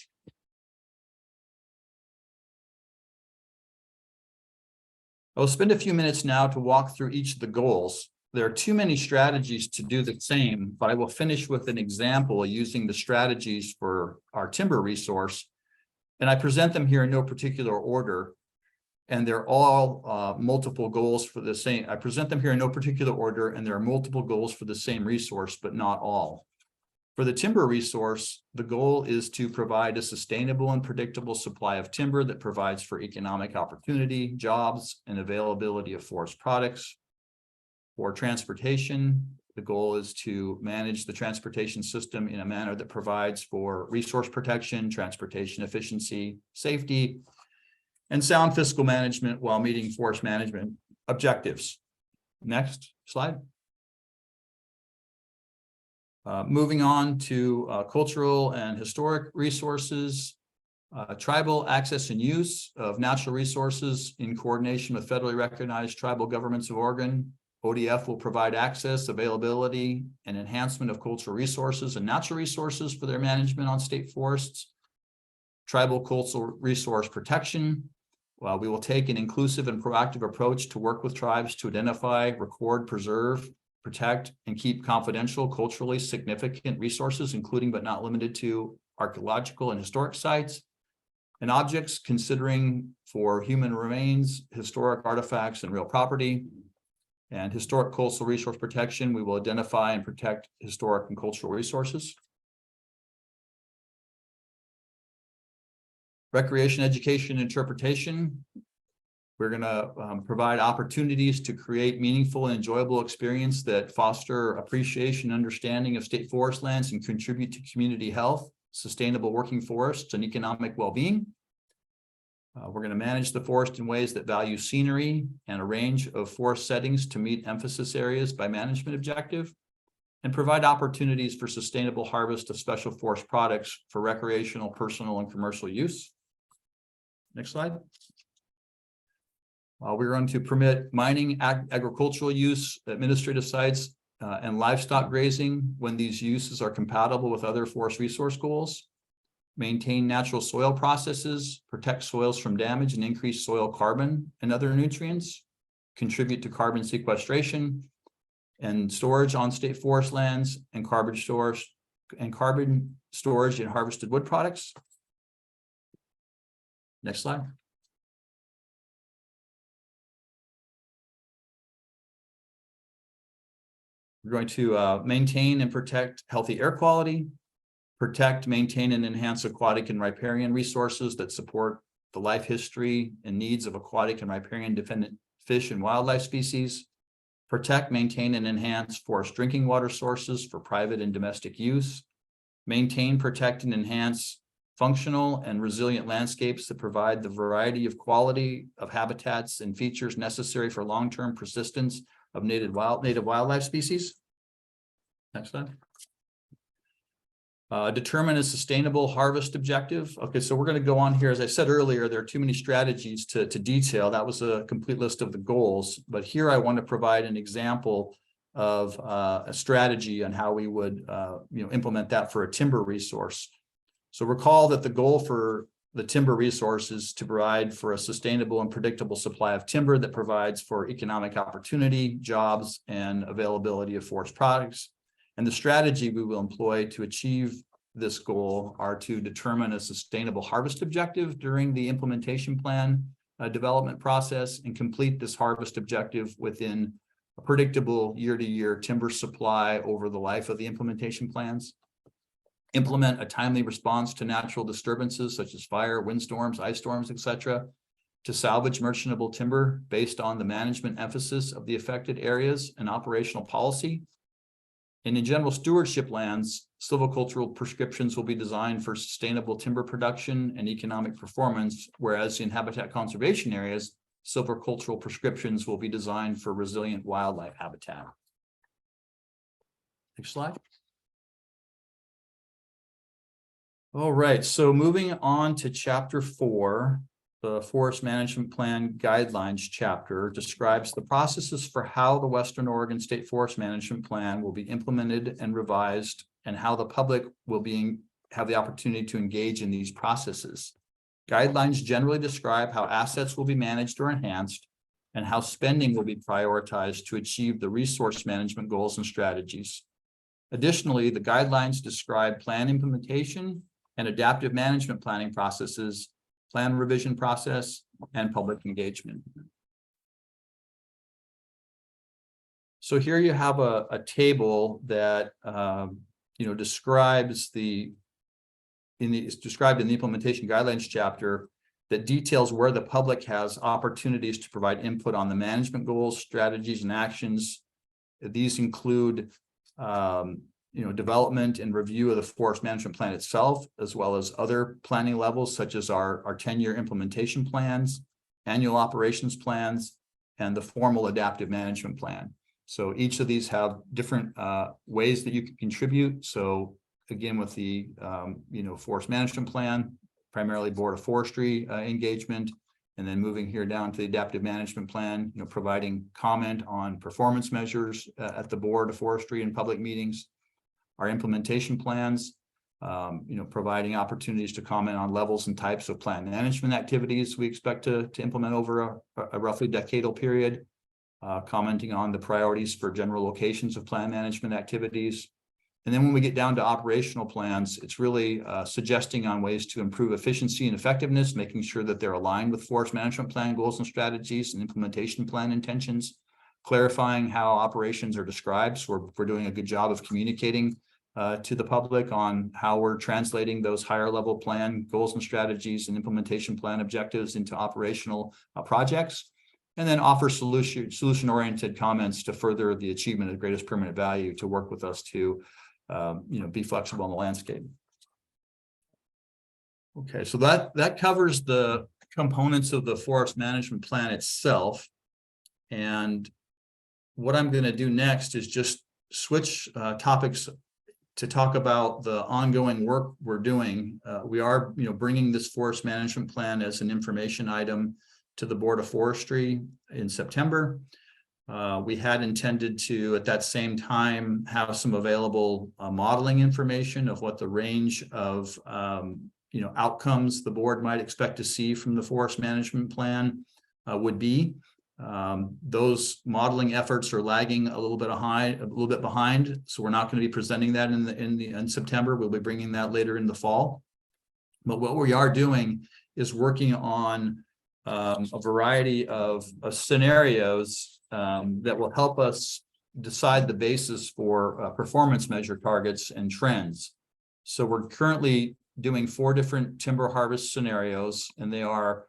I'll spend a few minutes now to walk through each of the goals. There are too many strategies to do the same, but I will finish with an example using the strategies for our timber resource. And I present them here in no particular order. And they're all multiple goals for the same. I present them here in no particular order, and there are multiple goals for the same resource, but not all. For the timber resource, the goal is to provide a sustainable and predictable supply of timber that provides for economic opportunity, jobs, and availability of forest products. For transportation, the goal is to manage the transportation system in a manner that provides for resource protection, transportation efficiency, safety, and sound fiscal management while meeting forest management objectives. Next slide. Moving on to cultural and historic resources. Tribal access and use of natural resources in coordination with federally recognized tribal governments of Oregon. ODF will provide access, availability, and enhancement of cultural resources and natural resources for their management on state forests. Tribal cultural resource protection. We will take an inclusive and proactive approach to work with tribes to identify, record, preserve, protect, and keep confidential culturally significant resources, including but not limited to archaeological and historic sites and objects, considering for human remains, historic artifacts, and real property. And historic coastal resource protection, we will identify and protect historic and cultural resources. Recreation, education, interpretation. We're going to provide opportunities to create meaningful and enjoyable experience that foster appreciation, understanding of state forest lands and contribute to community health, sustainable working forests, and economic well-being. We're going to manage the forest in ways that value scenery and a range of forest settings to meet emphasis areas by management objective, and provide opportunities for sustainable harvest of special forest products for recreational, personal, and commercial use. Next slide. We're going to permit mining, agricultural use, administrative sites, and livestock grazing when these uses are compatible with other forest resource goals. Maintain natural soil processes, protect soils from damage, and increase soil carbon and other nutrients. Contribute to carbon sequestration and storage on state forest lands, and carbon storage in harvested wood products. Next slide. We're going to maintain and protect healthy air quality, protect, maintain, and enhance aquatic and riparian resources that support the life history and needs of aquatic and riparian dependent fish and wildlife species, protect, maintain, and enhance forest drinking water sources for private and domestic use, maintain, protect, and enhance functional and resilient landscapes that provide the variety of quality of habitats and features necessary for long-term persistence of native wildlife species. Next slide. Determine a sustainable harvest objective. Okay, so we're going to go on here. As I said earlier, there are too many strategies to detail. That was a complete list of the goals, but here I want to provide an example of a strategy on how we would implement that for a timber resource. So recall that the goal for the timber resource is to provide for a sustainable and predictable supply of timber that provides for economic opportunity, jobs, and availability of forest products. And the strategy we will employ to achieve this goal are to determine a sustainable harvest objective during the implementation plan development process and complete this harvest objective within a predictable year-to-year timber supply over the life of the implementation plans. Implement a timely response to natural disturbances such as fire, windstorms, ice storms, etc., to salvage merchantable timber based on the management emphasis of the affected areas and operational policy. And in general stewardship lands, silvicultural prescriptions will be designed for sustainable timber production and economic performance, whereas in habitat conservation areas, silvicultural prescriptions will be designed for resilient wildlife habitat. Next slide. All right, so moving on to chapter 4, the Forest Management Plan Guidelines chapter describes the processes for how the Western Oregon State Forest Management Plan will be implemented and revised, and how the public will have the opportunity to engage in these processes. Guidelines generally describe how assets will be managed or enhanced, and how spending will be prioritized to achieve the resource management goals and strategies. Additionally, the guidelines describe plan implementation and adaptive management planning processes, plan revision process, and public engagement. So here you have a table that describes it's described in the implementation guidelines chapter that details where the public has opportunities to provide input on the management goals, strategies, and actions. These include development and review of the forest management plan itself, as well as other planning levels, such as our 10-year implementation plans, annual operations plans, and the formal adaptive management plan. So each of these have different ways that you can contribute. So again, with the forest management plan, primarily Board of Forestry engagement, and then moving here down to the adaptive management plan, providing comment on performance measures at the Board of Forestry and public meetings, our implementation plans, providing opportunities to comment on levels and types of plan management activities we expect to implement over a roughly decadal period, commenting on the priorities for general locations of plan management activities. And then when we get down to operational plans, it's really suggesting on ways to improve efficiency and effectiveness, making sure that they're aligned with forest management plan goals and strategies and implementation plan intentions, clarifying how operations are described. So we're doing a good job of communicating to the public on how we're translating those higher level plan goals and strategies and implementation plan objectives into operational projects, and then offer solution-oriented comments to further the achievement of greatest permanent value, to work with us to be flexible in the landscape. Okay, so that covers the components of the forest management plan itself. And what I'm going to do next is just switch topics to talk about the ongoing work we're doing. We are, bringing this forest management plan as an information item to the Board of Forestry in September. We had intended to, at that same time, have some available modeling information of what the range of outcomes the board might expect to see from the forest management plan would be. Those modeling efforts are lagging a little bit behind, so we're not going to be presenting that in September. We'll be bringing that later in the fall. But what we are doing is working on a variety of scenarios that will help us decide the basis for performance measure targets and trends. So we're currently doing 4 different timber harvest scenarios, and they are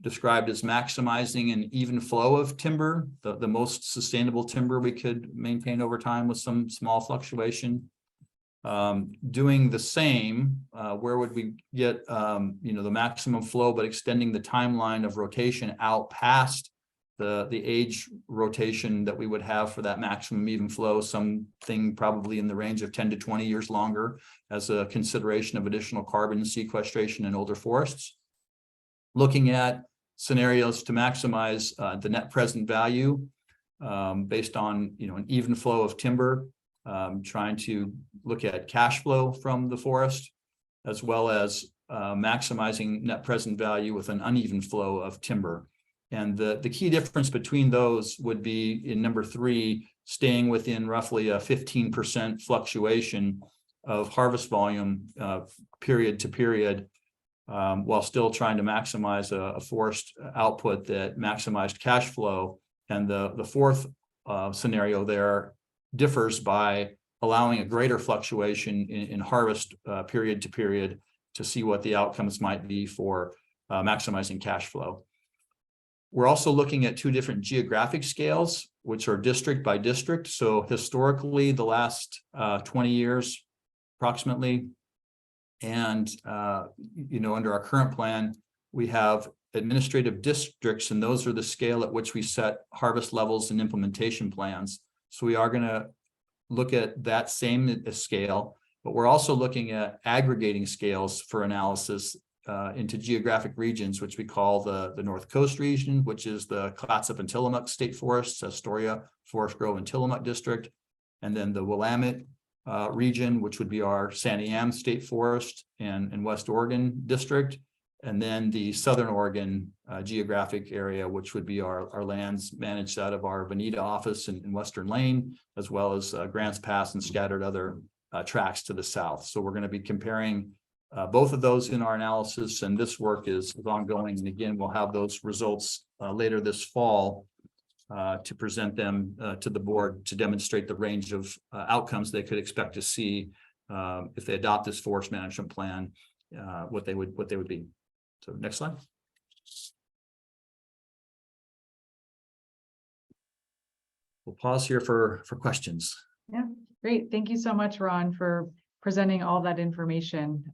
described as maximizing an even flow of timber, the most sustainable timber we could maintain over time with some small fluctuation. Doing the same, where would we get the maximum flow, but extending the timeline of rotation out past the age rotation that we would have for that maximum even flow, something probably in the range of 10 to 20 years longer, as a consideration of additional carbon sequestration in older forests. Looking at scenarios to maximize the net present value based on an even flow of timber, trying to look at cash flow from the forest, as well as maximizing net present value with an uneven flow of timber. And the key difference between those would be in number 3, staying within roughly a 15% fluctuation of harvest volume period to period, while still trying to maximize a forest output that maximized cash flow. And the 4th scenario there differs by allowing a greater fluctuation in harvest period to period to see what the outcomes might be for maximizing cash flow. We're also looking at 2 different geographic scales, which are district by district. So historically, the last 20 years approximately, and under our current plan, we have administrative districts, and those are the scale at which we set harvest levels and implementation plans. So we are going to look at that same scale, but we're also looking at aggregating scales for analysis into geographic regions, which we call the North Coast region, which is the Clatsop and Tillamook State Forests, Astoria, Forest Grove, and Tillamook District, and then the Willamette region, which would be our Santiam State Forest and West Oregon District, and then the Southern Oregon geographic area, which would be our lands managed out of our Bonita office in Western Lane, as well as Grants Pass and scattered other tracts to the south. So we're going to be comparing both of those in our analysis, and this work is ongoing. And again, we'll have those results later this fall to present them to the board to demonstrate the range of outcomes they could expect to see if they adopt this forest management plan, what they would be. So next slide. We'll pause here for questions. Yeah, great. Thank you so much, Ron, for presenting all that information.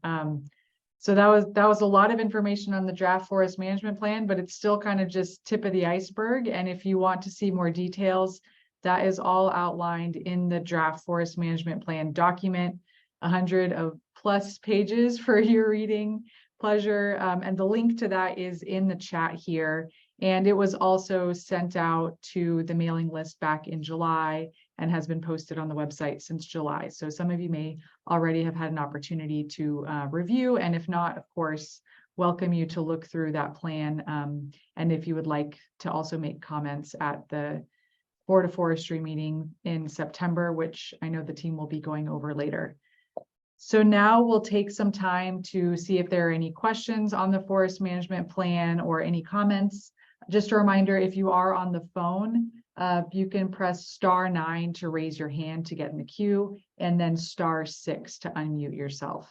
So that was a lot of information on the draft forest management plan, but it's still kind of just tip of the iceberg. And if you want to see more details, that is all outlined in the draft forest management plan document, 100+ pages for your reading. pleasure. And the link to that is in the chat here. And it was also sent out to the mailing list back in July and has been posted on the website since July. So some of you may already have had an opportunity to review. And if not, of course, welcome you to look through that plan. And if you would like to also make comments at the Board of Forestry meeting in September, which I know the team will be going over later. So now we'll take some time to see if there are any questions on the forest management plan or any comments. Just a reminder, if you are on the phone, you can press *9 to raise your hand to get in the queue, and then *6 to unmute yourself.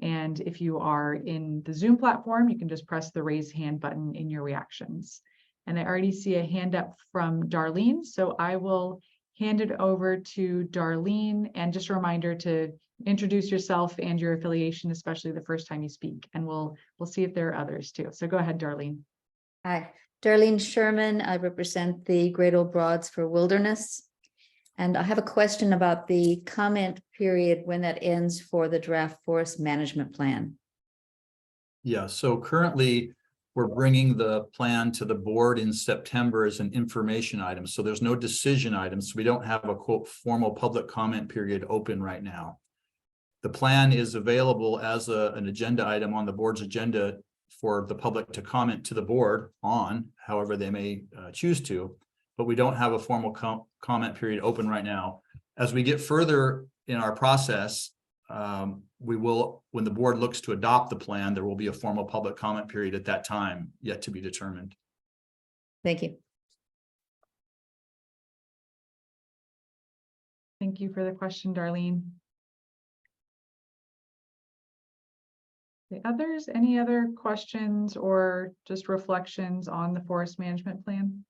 And if you are in the Zoom platform, you can just press the raise hand button in your reactions. And I already see a hand up from Darlene, so I will hand it over to Darlene. And just a reminder to introduce yourself and your affiliation, especially the first time you speak. And we'll see if there are others too. So go ahead, Darlene. Hi, Darlene Sherman. I represent the Great Old Broads for Wilderness. And I have a question about the comment period when that ends for the draft forest management plan. Yeah, so currently we're bringing the plan to the board in September as an information item. So there's no decision items. We don't have a quote formal public comment period open right now. The plan is available as an agenda item on the board's agenda for the public to comment to the board on, however they may choose to, but we don't have a formal comment period open right now. As we get further in our process, we will, when the board looks to adopt the plan, there will be a formal public comment period at that time, yet to be determined. Thank you. Thank you for the question, Darlene. The others, any other questions or just reflections on the forest management plan?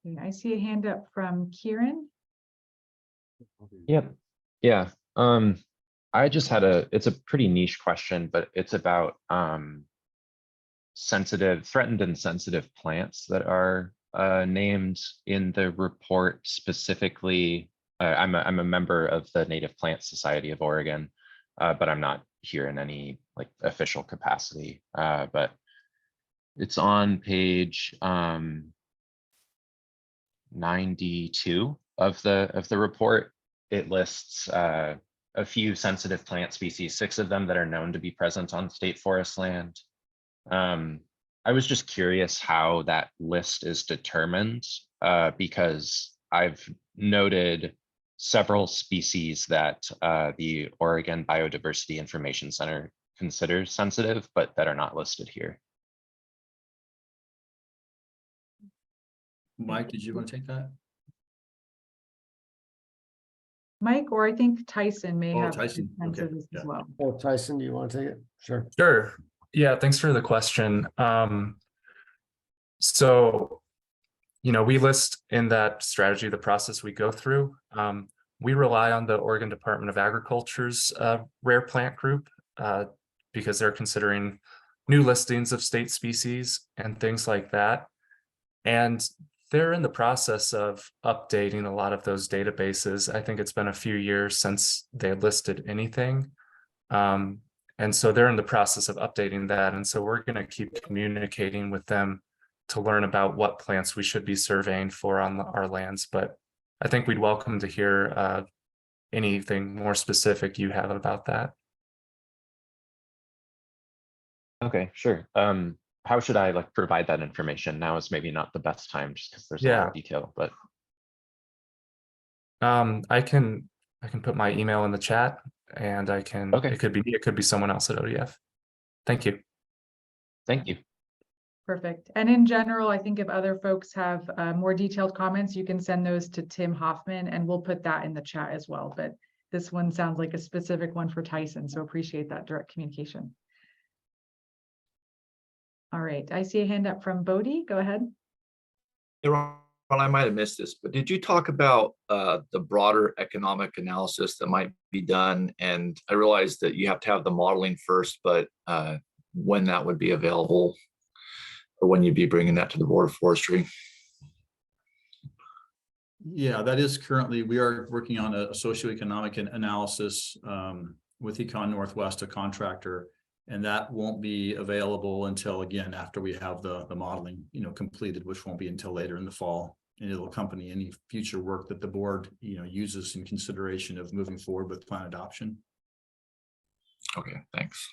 Okay, I see a hand up from Kieran. Yep. Yeah. I just had it's a pretty niche question, but it's about threatened and sensitive plants that are named in the report specifically. I'm a member of the Native Plant Society of Oregon, but I'm not here in any like official capacity. But it's on page 92 of the report. It lists a few sensitive plant species, 6 of them that are known to be present on state forest land. I was just curious how that list is determined, because I've noted several species that the Oregon Biodiversity Information Center considers sensitive, but that are not listed here. Mike, did you want to take that? Mike, or I think Tyson may have Tyson. a sense Okay. of this as Yeah. well. Oh, Tyson, do you want to take it? Sure. Sure. Yeah, thanks for the question. So, we list in that strategy the process we go through. We rely on the Oregon Department of Agriculture's rare plant group because they're considering new listings of state species and things like that. And they're in the process of updating a lot of those databases. I think it's been a few years since they listed anything. And so they're in the process of updating that. And so we're going to keep communicating with them to learn about what plants we should be surveying for on our lands. But I think we'd welcome to hear anything more specific you have about that. Okay, sure. How should I provide that information? Now is maybe not the best time just because there's a lot of detail, but I can put my email in the chat, and I can, okay. It could be someone else at ODF. Thank you. Thank you. Perfect. And in general, I think if other folks have more detailed comments, you can send those to Tim Hoffman, and we'll put that in the chat as well. But this one sounds like a specific one for Tyson, so appreciate that direct communication. All right, I see a hand up from Bodie. Go ahead. Hey, Ron, I might have missed this, but did you talk about the broader economic analysis that might be done? And I realize that you have to have the modeling first, but when that would be available or when you'd be bringing that to the Board of Forestry? Yeah, that is currently, we are working on a socioeconomic analysis with Econ Northwest, a contractor, and that won't be available until, again, after we have the modeling, completed, which won't be until later in the fall. And it'll accompany any future work that the board, uses in consideration of moving forward with plan adoption. Okay, thanks.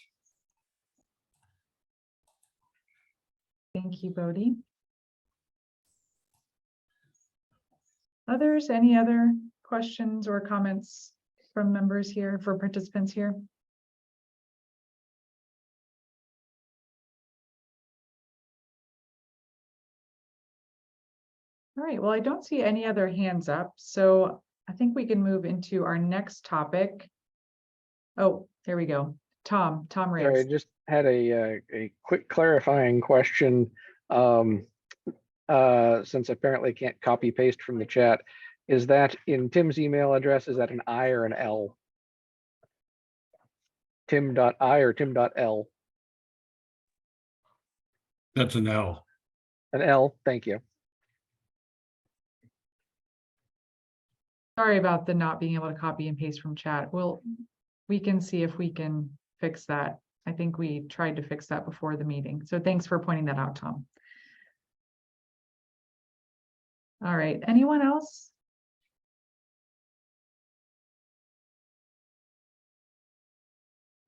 Thank you, Bodie. Others, any other questions or comments from members here, for participants here? All right, well, I don't see any other hands up, so I think we can move into our next topic. Oh, there we go. Tom Sorry, I Riggs. just had a quick clarifying question. Since apparently can't copy paste from the chat, is that in Tim's email address? Is that an I or an L? Tim.I or Tim.L? That's an L. An L, thank you. Sorry about the not being able to copy and paste from chat. We can see if we can fix that. I think we tried to fix that before the meeting. So thanks for pointing that out, Tom. All right, anyone else?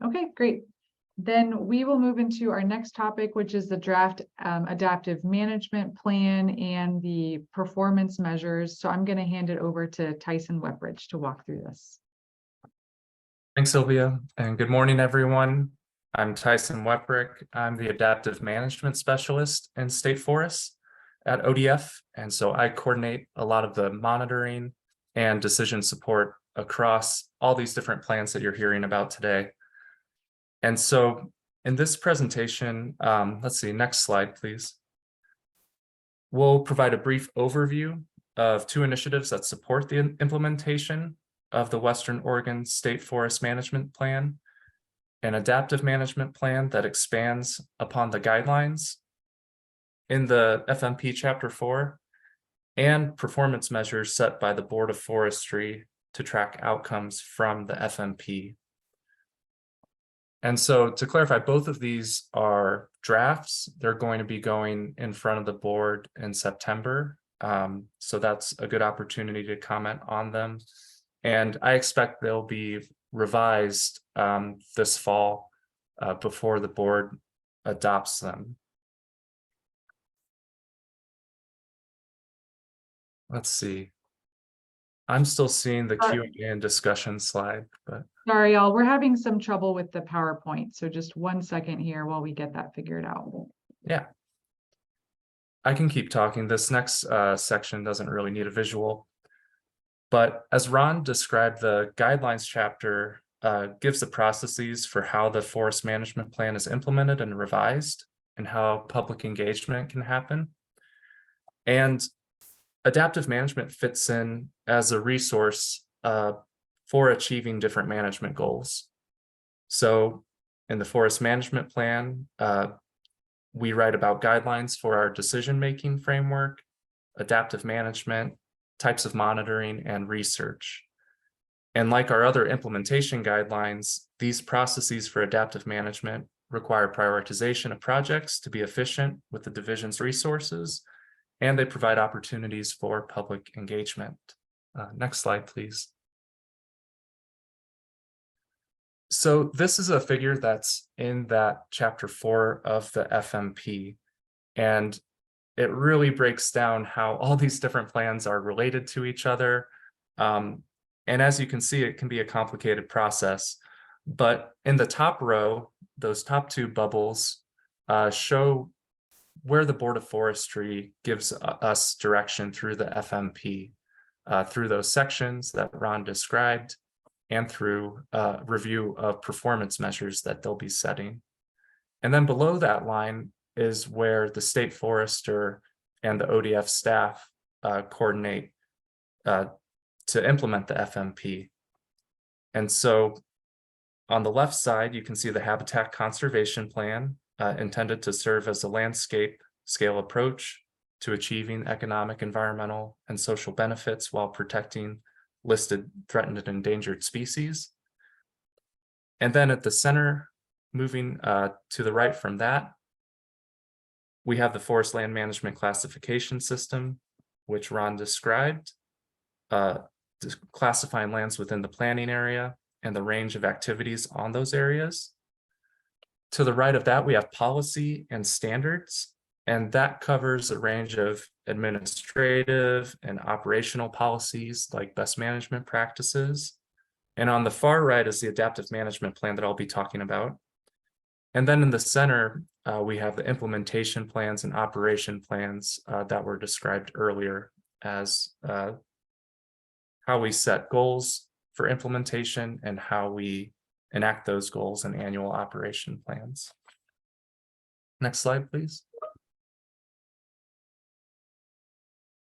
Okay, great. Then we will move into our next topic, which is the draft adaptive management plan and the performance measures. So I'm going to hand it over to Tyson Wepridge to walk through this. Thanks, Sylvia, and good morning, everyone. I'm Tyson Wepridge. I'm the Adaptive Management Specialist in State Forests at ODF, and so I coordinate a lot of the monitoring and decision support across all these different plans that you're hearing about today. And so in this presentation, let's see, next slide, please. We'll provide a brief overview of two initiatives that support the implementation of the Western Oregon State Forest Management Plan, an adaptive management plan that expands upon the guidelines in the FMP Chapter 4, and performance measures set by the Board of Forestry to track outcomes from the FMP. And so to clarify, both of these are drafts. They're going to be going in front of the board in September. So that's a good opportunity to comment on them. And I expect they'll be revised this fall before the board adopts them. Let's see. I'm still seeing the Q&A and discussion slide, but Sorry, y'all, we're having some trouble with the PowerPoint. So just 1 second here while we get that figured out. yeah. I can keep talking. This next section doesn't really need a visual. But as Ron described, the guidelines chapter gives the processes for how the forest management plan is implemented and revised and how public engagement can happen. And adaptive management fits in as a resource for achieving different management goals. So in the forest management plan, we write about guidelines for our decision-making framework, adaptive management, types of monitoring, and research. And like our other implementation guidelines, these processes for adaptive management require prioritization of projects to be efficient with the division's resources, and they provide opportunities for public engagement. Next slide, please. So this is a figure that's in that Chapter 4 of the FMP, and it really breaks down how all these different plans are related to each other. And as you can see, it can be a complicated process. But in the top row, those top two bubbles show where the Board of Forestry gives us direction through the FMP, through those sections that Ron described, and through review of performance measures that they'll be setting. And then below that line is where the state forester and the ODF staff coordinate to implement the FMP. And so on the left side, you can see the habitat conservation plan intended to serve as a landscape scale approach to achieving economic, environmental, and social benefits while protecting listed threatened and endangered species. And then at the center, moving to the right from that, we have the forest land management classification system, which Ron described, classifying lands within the planning area and the range of activities on those areas. To the right of that, we have policy and standards, and that covers a range of administrative and operational policies like best management practices. And on the far right is the adaptive management plan that I'll be talking about. And then in the center, we have the implementation plans and operation plans that were described earlier as how we set goals for implementation and how we enact those goals in annual operation plans. Next slide, please.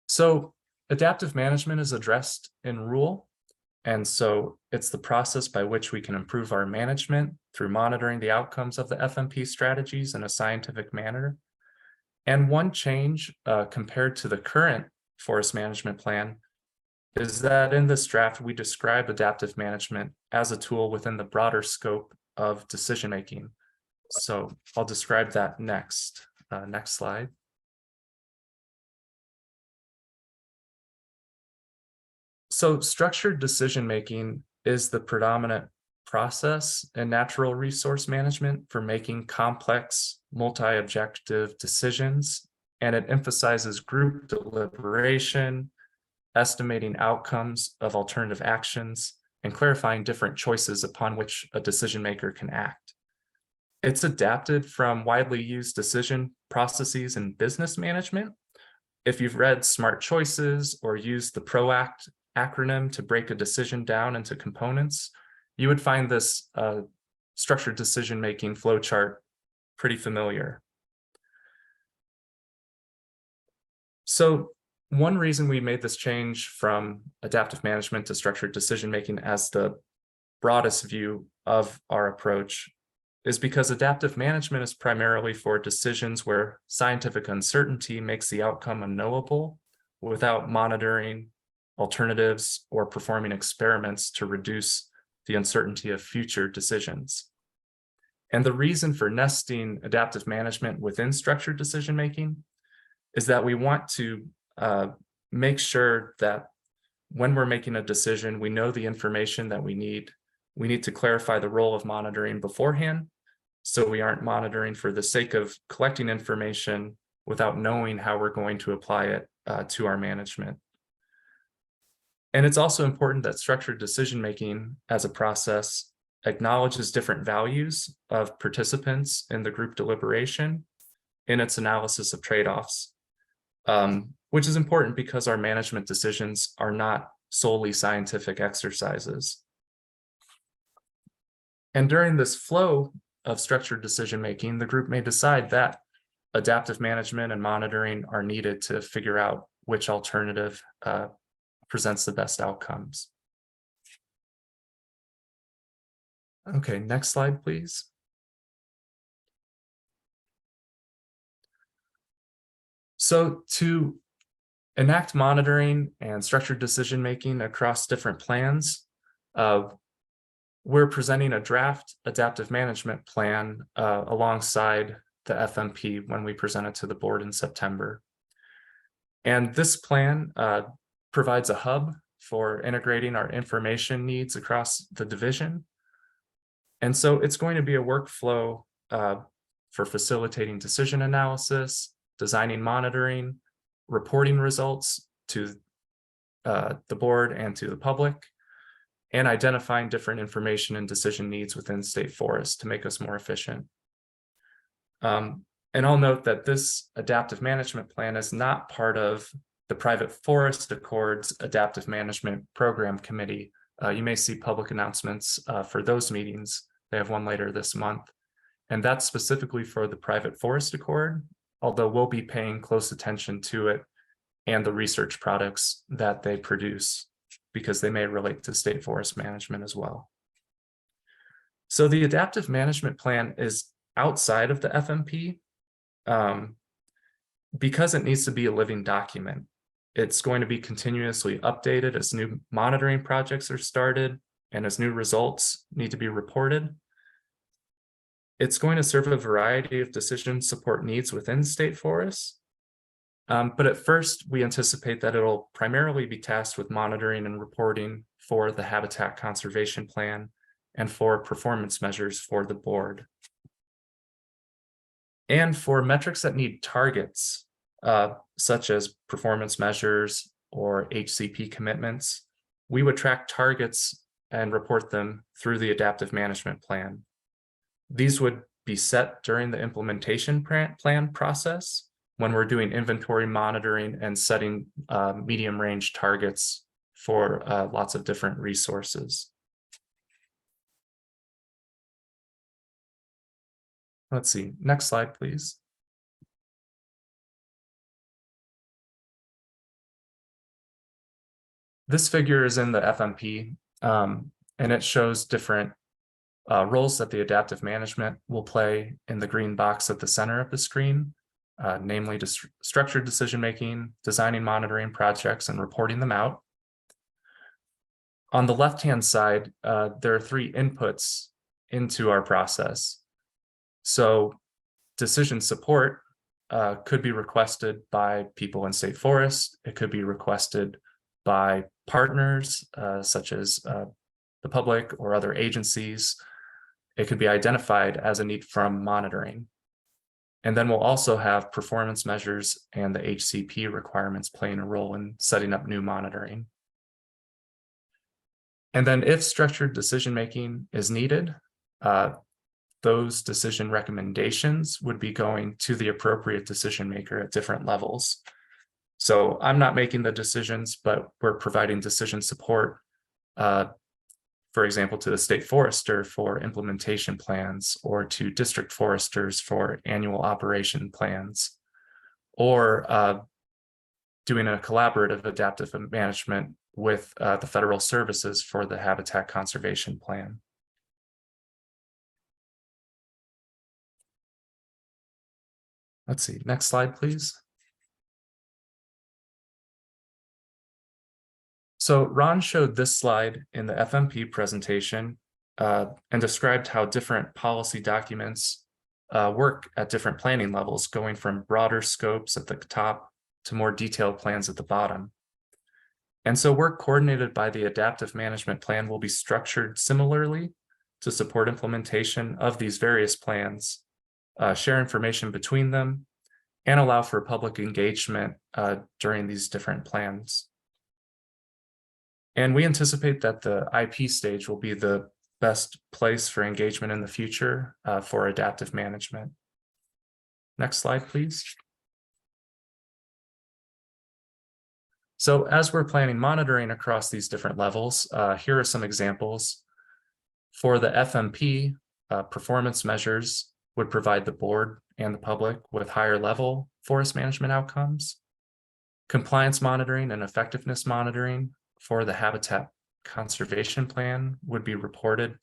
So adaptive management is addressed in rule. And so it's the process by which we can improve our management through monitoring the outcomes of the FMP strategies in a scientific manner. And one change compared to the current forest management plan is that in this draft, we describe adaptive management as a tool within the broader scope of decision-making. So I'll describe that next. Next slide. So structured decision-making is the predominant process in natural resource management for making complex, multi-objective decisions, and it emphasizes group deliberation, estimating outcomes of alternative actions, and clarifying different choices upon which a decision maker can act. It's adapted from widely used decision processes in business management. If you've read Smart Choices or used the PROACT acronym to break a decision down into components, you would find this structured decision-making flowchart pretty familiar. So one reason we made this change from adaptive management to structured decision-making as the broadest view of our approach is because adaptive management is primarily for decisions where scientific uncertainty makes the outcome unknowable without monitoring alternatives or performing experiments to reduce the uncertainty of future decisions. And the reason for nesting adaptive management within structured decision-making is that we want to make sure that when we're making a decision, we know the information that we need. We need to clarify the role of monitoring beforehand, so we aren't monitoring for the sake of collecting information without knowing how we're going to apply it to our management. And it's also important that structured decision-making as a process acknowledges different values of participants in the group deliberation in its analysis of trade-offs, which is important because our management decisions are not solely scientific exercises. And during this flow of structured decision-making, the group may decide that adaptive management and monitoring are needed to figure out which alternative presents the best outcomes. Okay, next slide, please. So to enact monitoring and structured decision-making across different plans, we're presenting a draft adaptive management plan alongside the FMP when we present it to the board in September. And this plan provides a hub for integrating our information needs across the division. And so it's going to be a workflow for facilitating decision analysis, designing monitoring, reporting results to the board and to the public, and identifying different information and decision needs within state forests to make us more efficient. And I'll note that this adaptive management plan is not part of the Private Forest Accords Adaptive Management Program Committee. You may see public announcements for those meetings. They have one later this month. And that's specifically for the Private Forest Accord, although we'll be paying close attention to it and the research products that they produce, because they may relate to state forest management as well. So the adaptive management plan is outside of the FMP. because it needs to be a living document, it's going to be continuously updated as new monitoring projects are started and as new results need to be reported. It's going to serve a variety of decision support needs within state forests. But at first, we anticipate that it'll primarily be tasked with monitoring and reporting for the habitat conservation plan and for performance measures for the board. And for metrics that need targets, such as performance measures or HCP commitments, we would track targets and report them through the adaptive management plan. These would be set during the implementation plan process when we're doing inventory monitoring and setting medium range targets for lots of different resources. Let's see, next slide, please. This figure is in the FMP, and it shows different roles that the adaptive management will play in the green box at the center of the screen, namely structured decision-making, designing monitoring projects, and reporting them out. On the left-hand side, there are 3 inputs into our process. So decision support could be requested by people in state forests. It could be requested by partners, such as the public or other agencies. It could be identified as a need from monitoring. And then we'll also have performance measures and the HCP requirements playing a role in setting up new monitoring. And then if structured decision-making is needed, those decision recommendations would be going to the appropriate decision maker at different levels. So I'm not making the decisions, but we're providing decision support, for example, to the state forester for implementation plans, or to district foresters for annual operation plans, or doing a collaborative adaptive management with the federal services for the habitat conservation plan. Let's see, next slide, please. So Ron showed this slide in the FMP presentation and described how different policy documents work at different planning levels, going from broader scopes at the top to more detailed plans at the bottom. And so work coordinated by the adaptive management plan will be structured similarly to support implementation of these various plans, share information between them, and allow for public engagement during these different plans. And we anticipate that the IP stage will be the best place for engagement in the future for adaptive management. Next slide, please. So as we're planning monitoring across these different levels, here are some examples. For the FMP, performance measures would provide the board and the public with higher level forest management outcomes. Compliance monitoring and effectiveness monitoring for the habitat conservation plan would be reported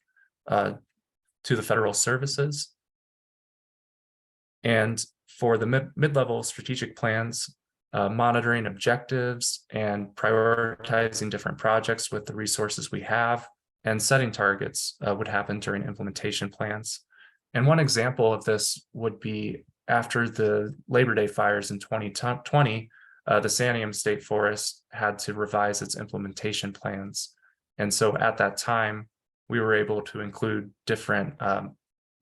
to the federal services. And for the mid-level strategic plans, monitoring objectives and prioritizing different projects with the resources we have and setting targets would happen during implementation plans. And one example of this would be after the Labor Day fires in 2020, the Santiam State Forest had to revise its implementation plans. And so at that time, we were able to include different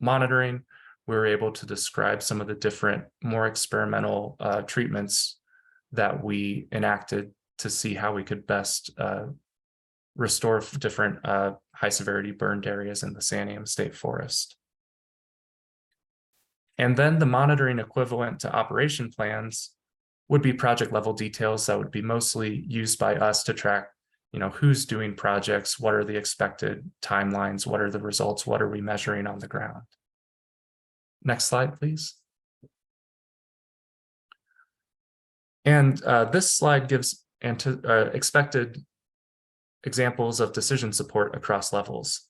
monitoring. We were able to describe some of the different, more experimental treatments that we enacted to see how we could best restore different high severity burned areas in the Santiam State Forest. And then the monitoring equivalent to operation plans would be project level details that would be mostly used by us to track, who's doing projects, what are the expected timelines, what are the results, what are we measuring on the ground. Next slide, please. And this slide gives expected examples of decision support across levels.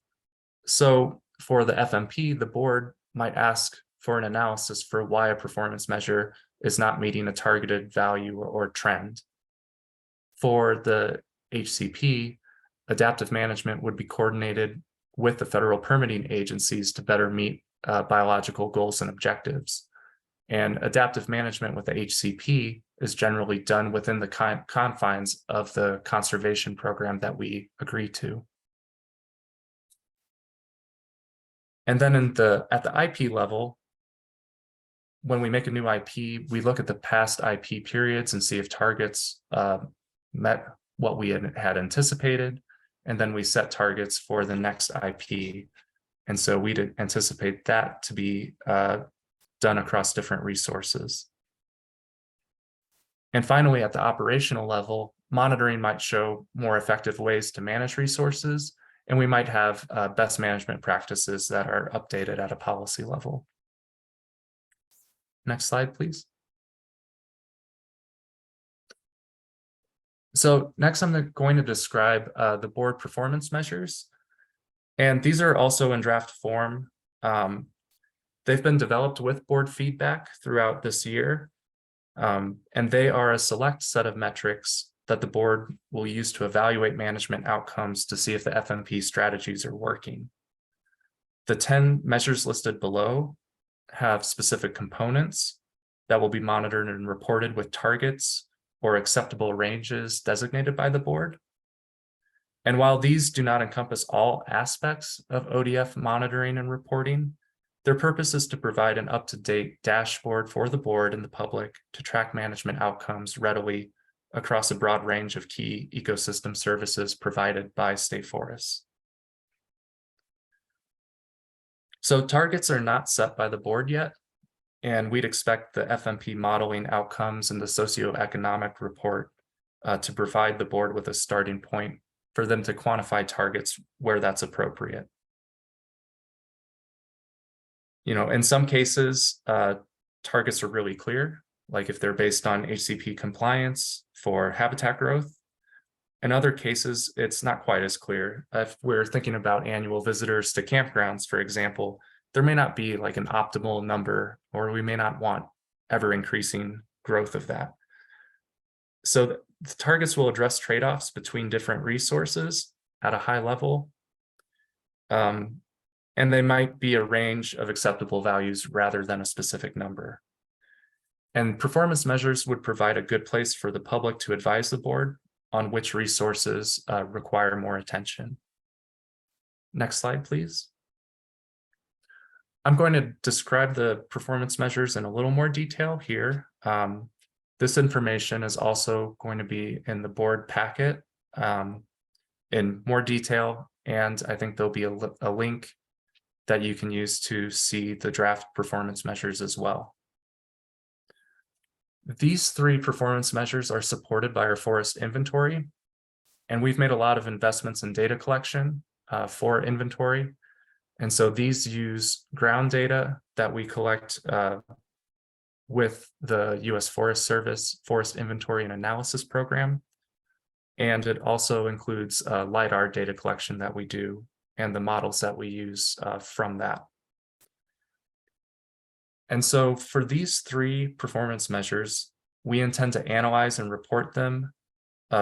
So for the FMP, the board might ask for an analysis for why a performance measure is not meeting a targeted value or trend. For the HCP, adaptive management would be coordinated with the federal permitting agencies to better meet biological goals and objectives. And adaptive management with the HCP is generally done within the confines of the conservation program that we agree to. And then at the IP level, when we make a new IP, we look at the past IP periods and see if targets met what we had anticipated. And then we set targets for the next IP. And so we'd anticipate that to be done across different resources. And finally, at the operational level, monitoring might show more effective ways to manage resources, and we might have best management practices that are updated at a policy level. Next slide, please. So next, I'm going to describe the board performance measures. And these are also in draft form. They've been developed with board feedback throughout this year. And they are a select set of metrics that the board will use to evaluate management outcomes to see if the FMP strategies are working. The 10 measures listed below have specific components that will be monitored and reported with targets or acceptable ranges designated by the board. And while these do not encompass all aspects of ODF monitoring and reporting, their purpose is to provide an up-to-date dashboard for the board and the public to track management outcomes readily across a broad range of key ecosystem services provided by state forests. So targets are not set by the board yet, and we'd expect the FMP modeling outcomes and the socioeconomic report to provide the board with a starting point for them to quantify targets where that's appropriate. You know, in some cases, targets are really clear, like if they're based on HCP compliance for habitat growth. In other cases, it's not quite as clear. If we're thinking about annual visitors to campgrounds, for example, there may not be like an optimal number, or we may not want ever increasing growth of that. So the targets will address trade-offs between different resources at a high level. And they might be a range of acceptable values rather than a specific number. And performance measures would provide a good place for the public to advise the board on which resources require more attention. Next slide, please. I'm going to describe the performance measures in a little more detail here. This information is also going to be in the board packet in more detail, and I think there'll be a link that you can use to see the draft performance measures as well. These 3 performance measures are supported by our forest inventory, and we've made a lot of investments in data collection for inventory. And so these use ground data that we collect with the U.S. Forest Service Forest Inventory and Analysis Program. And it also includes LiDAR data collection that we do and the models that we use from that. And so for these 3 performance measures, we intend to analyze and report them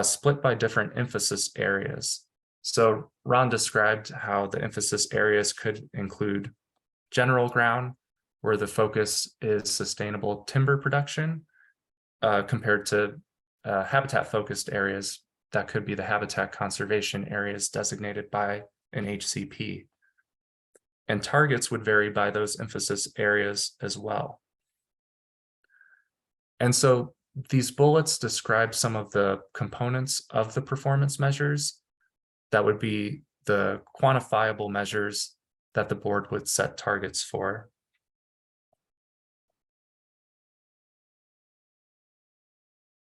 split by different emphasis areas. So Ron described how the emphasis areas could include general ground, where the focus is sustainable timber production, compared to habitat-focused areas that could be the habitat conservation areas designated by an HCP. And targets would vary by those emphasis areas as well. And so these bullets describe some of the components of the performance measures that would be the quantifiable measures that the board would set targets for.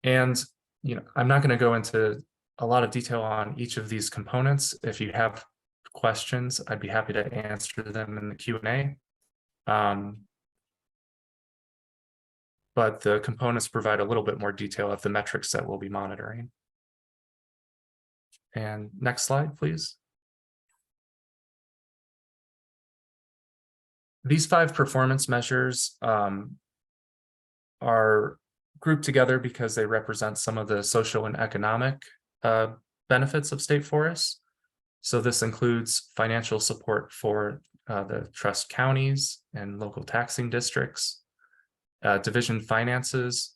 And I'm not going to go into a lot of detail on each of these components. If you have questions, I'd be happy to answer them in the Q&A. But the components provide a little bit more detail of the metrics that we'll be monitoring. And next slide, please. These 5 performance measures are grouped together because they represent some of the social and economic benefits of state forests. So this includes financial support for the trust counties and local taxing districts. Division finances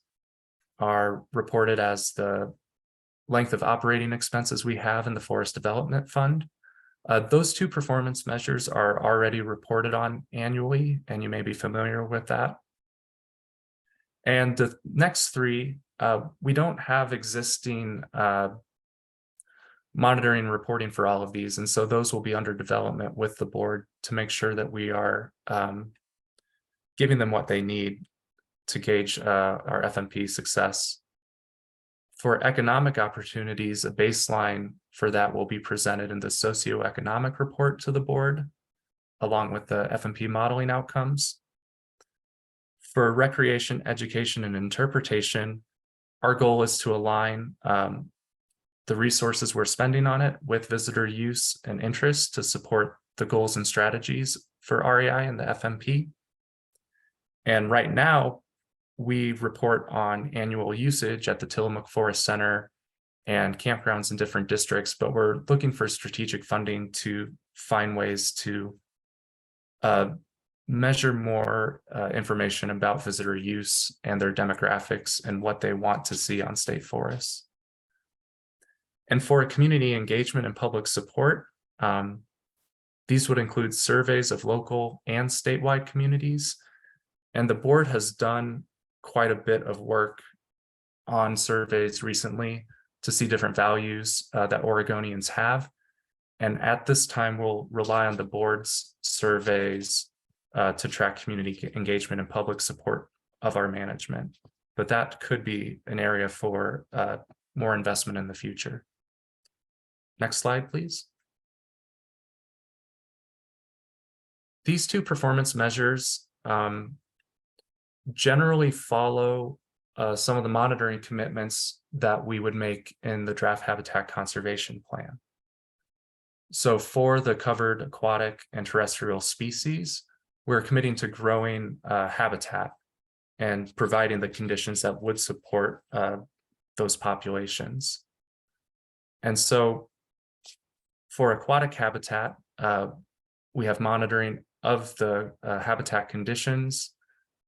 are reported as the length of operating expenses we have in the Forest Development Fund. Those 2 performance measures are already reported on annually, and you may be familiar with that. And the next 3, we don't have existing monitoring and reporting for all of these. And so those will be under development with the board to make sure that we are giving them what they need to gauge our FMP success. For economic opportunities, a baseline for that will be presented in the socioeconomic report to the board, along with the FMP modeling outcomes. For recreation, education, and interpretation, our goal is to align the resources we're spending on it with visitor use and interest to support the goals and strategies for REI and the FMP. And right now, we report on annual usage at the Tillamook Forest Center and campgrounds in different districts, but we're looking for strategic funding to find ways to measure more information about visitor use and their demographics and what they want to see on state forests. And for community engagement and public support, these would include surveys of local and statewide communities. And the board has done quite a bit of work on surveys recently to see different values that Oregonians have. And at this time, we'll rely on the board's surveys to track community engagement and public support of our management. But that could be an area for more investment in the future. Next slide, please. These 2 performance measures generally follow some of the monitoring commitments that we would make in the draft habitat conservation plan. So for the covered aquatic and terrestrial species, we're committing to growing habitat and providing the conditions that would support those populations. And so for aquatic habitat, we have monitoring of the habitat conditions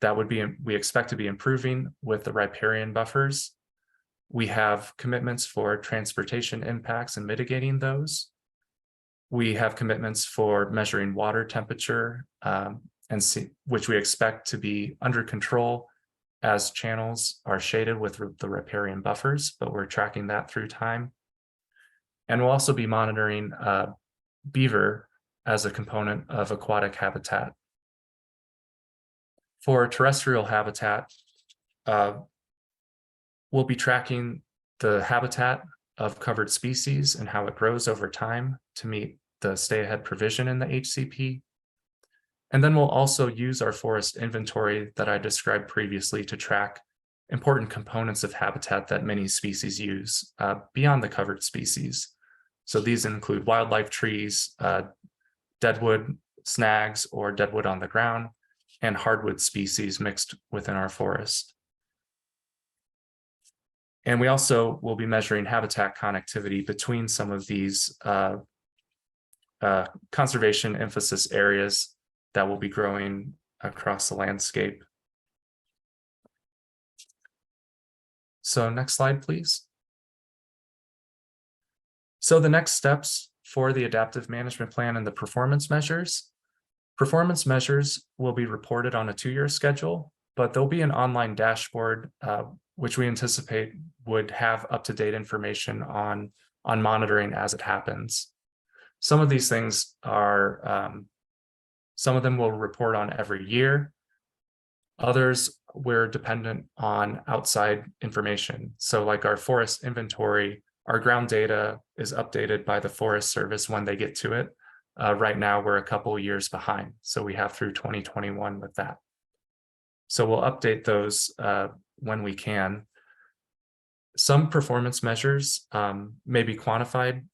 that would be, we expect to be improving with the riparian buffers. We have commitments for transportation impacts and mitigating those. We have commitments for measuring water temperature which we expect to be under control as channels are shaded with the riparian buffers, but we're tracking that through time. And we'll also be monitoring beaver as a component of aquatic habitat. For terrestrial habitat, we'll be tracking the habitat of covered species and how it grows over time to meet the stay-ahead provision in the HCP. And then we'll also use our forest inventory that I described previously to track important components of habitat that many species use beyond the covered species. So these include wildlife trees, deadwood snags or deadwood on the ground, and hardwood species mixed within our forest. And we also will be measuring habitat connectivity between some of these conservation emphasis areas that will be growing across the landscape. So next slide, please. So the next steps for the adaptive management plan and the performance measures. Performance measures will be reported on a 2-year schedule, but there'll be an online dashboard which we anticipate would have up-to-date information on monitoring as it happens. Some of these things are, some of them will report on every year. Others, we're dependent on outside information. So like our forest inventory, our ground data is updated by the Forest Service when they get to it. Right now, we're a couple of years behind. So we have through 2021 with that. So we'll update those when we can. Some performance measures may be quantified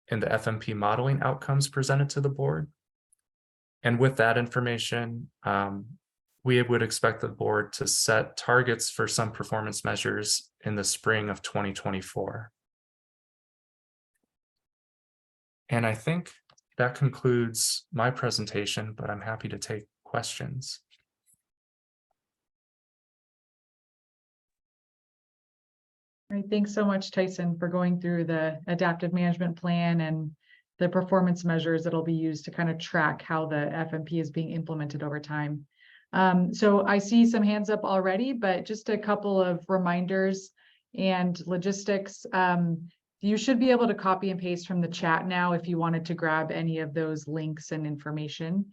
in the FMP modeling outcomes presented to the board. And with that information, we would expect the board to set targets for some performance measures in the spring of 2024. And I think that concludes my presentation, but I'm happy to take questions. All right, thanks so much, Tyson, for going through the adaptive management plan and the performance measures that'll be used to kind of track how the FMP is being implemented over time. So I see some hands up already, but just a couple of reminders and logistics. You should be able to copy and paste from the chat now if you wanted to grab any of those links and information.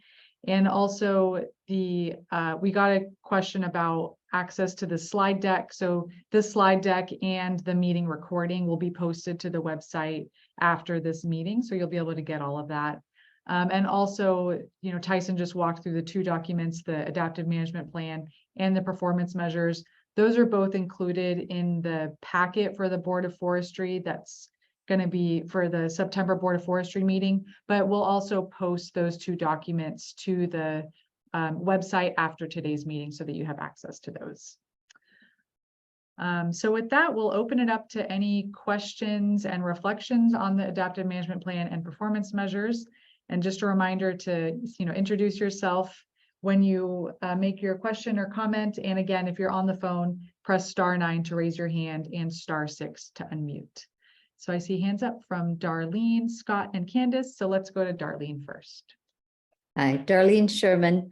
And also we got a question about access to the slide deck. So this slide deck and the meeting recording will be posted to the website after this meeting. So you'll be able to get all of that. And also, you know, Tyson just walked through the two documents, the adaptive management plan and the performance measures. Those are both included in the packet for the Board of Forestry. That's going to be for the September Board of Forestry meeting, but we'll also post those two documents to the website after today's meeting so that you have access to those. So with that, we'll open it up to any questions and reflections on the adaptive management plan and performance measures. And just a reminder to, you know, introduce yourself when you make your question or comment. And again, if you're on the phone, press *9 to raise your hand and *6 to unmute. So I see hands up from Darlene, Scott, and Candace. So let's go to Darlene first. Hi, Darlene Sherman.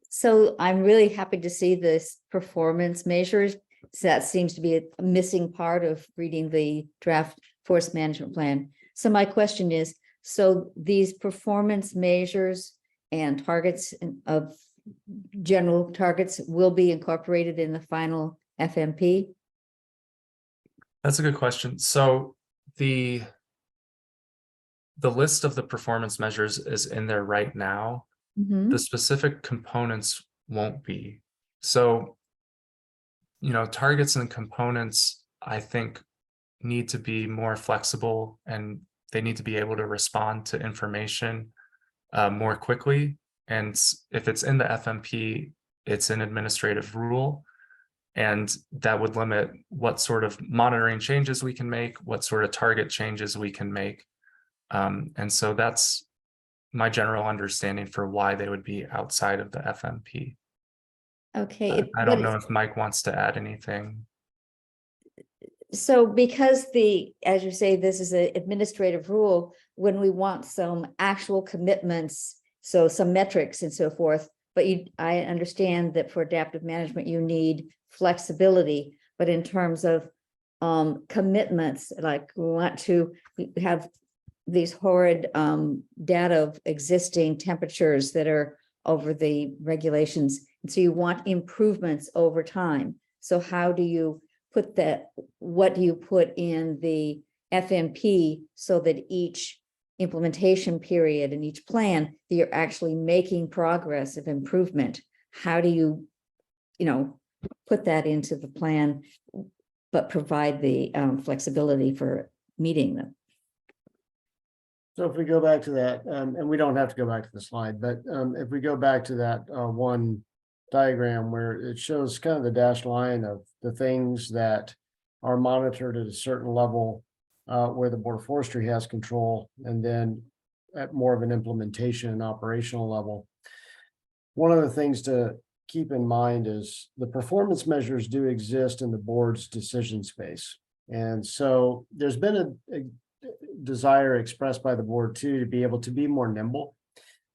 So I'm really happy to see this performance measures. So that seems to be a missing part of reading the draft forest management plan. So my question is, so these performance measures and targets of general targets will be incorporated in the final FMP? That's a good question. So the list of the performance measures is in there right now. Mhm. The specific components won't be. So, you know, targets and components, I think, need to be more flexible and they need to be able to respond to information more quickly. And if it's in the FMP, it's an administrative rule. And that would limit what sort of monitoring changes we can make, what sort of target changes we can make. And so that's my general understanding for why they would be outside of the FMP. Okay. I don't know if Mike wants to add anything. So because as you say, this is an administrative rule, when we want some actual commitments, so some metrics and so forth, but I understand that for adaptive management, you need flexibility, but in terms of commitments, like we want to have these horrid data of existing temperatures that are over the regulations. And so you want improvements over time. So how do you put that, what do you put in the FMP so that each implementation period and each plan that you're actually making progress of improvement? How do you, put that into the plan, but provide the flexibility for meeting them? So if we go back to that, and we don't have to go back to the slide, but if we go back to that one diagram where it shows kind of the dashed line of the things that are monitored at a certain level where the Board of Forestry has control, and then at more of an implementation and operational level. One of the things to keep in mind is the performance measures do exist in the board's decision space. And so there's been a desire expressed by the board too to be able to be more nimble.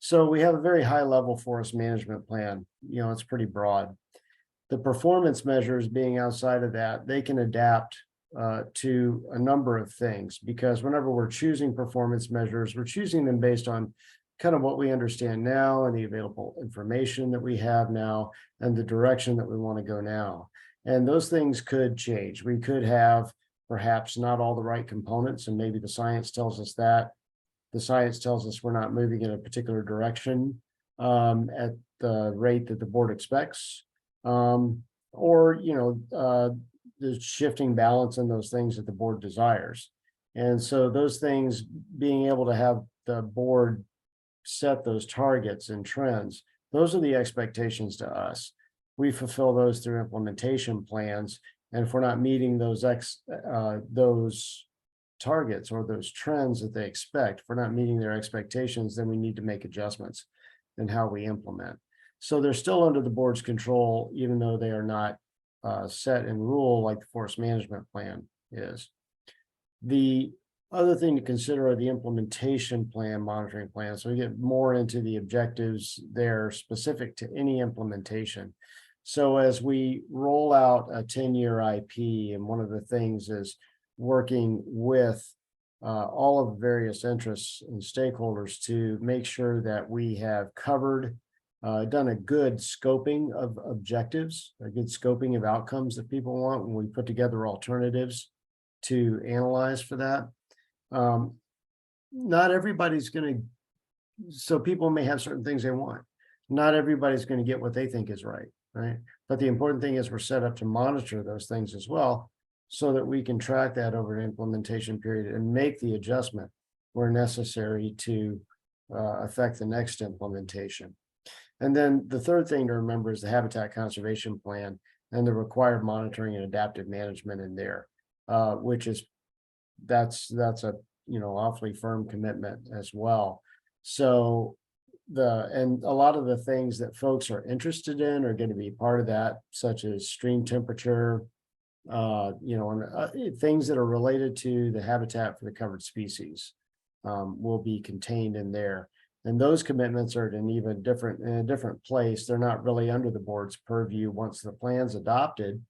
So we have a very high level forest management plan. It's pretty broad. The performance measures being outside of that, they can adapt to a number of things, because whenever we're choosing performance measures, we're choosing them based on kind of what we understand now and the available information that we have now and the direction that we want to go now. And those things could change. We could have perhaps not all the right components, and maybe the science tells us that. The science tells us we're not moving in a particular direction at the rate that the board expects, or the shifting balance in those things that the board desires. And so those things, being able to have the board set those targets and trends, those are the expectations to us. We fulfill those through implementation plans. And if we're not meeting those targets or those trends that they expect, if we're not meeting their expectations, then we need to make adjustments in how we implement. So they're still under the board's control, even though they are not set in rule like the forest management plan is. The other thing to consider are the implementation plan, monitoring plan. So we get more into the objectives there specific to any implementation. So as we roll out a 10-year IP, and one of the things is working with all of the various interests and stakeholders to make sure that we have covered, done a good scoping of objectives, a good scoping of outcomes that people want when we put together alternatives to analyze for that. Not everybody's going to, so people may have certain things they want. Not everybody's going to get what they think is right, right? But the important thing is we're set up to monitor those things as well, so that we can track that over an implementation period and make the adjustment where necessary to affect the next implementation. And then the third thing to remember is the habitat conservation plan and the required monitoring and adaptive management in there, which is that's a awfully firm commitment as well. So and a lot of the things that folks are interested in are going to be part of that, such as stream temperature, things that are related to the habitat for the covered species will be contained in there. And those commitments are in a different place. They're not really under the board's purview. Once the plan's adopted,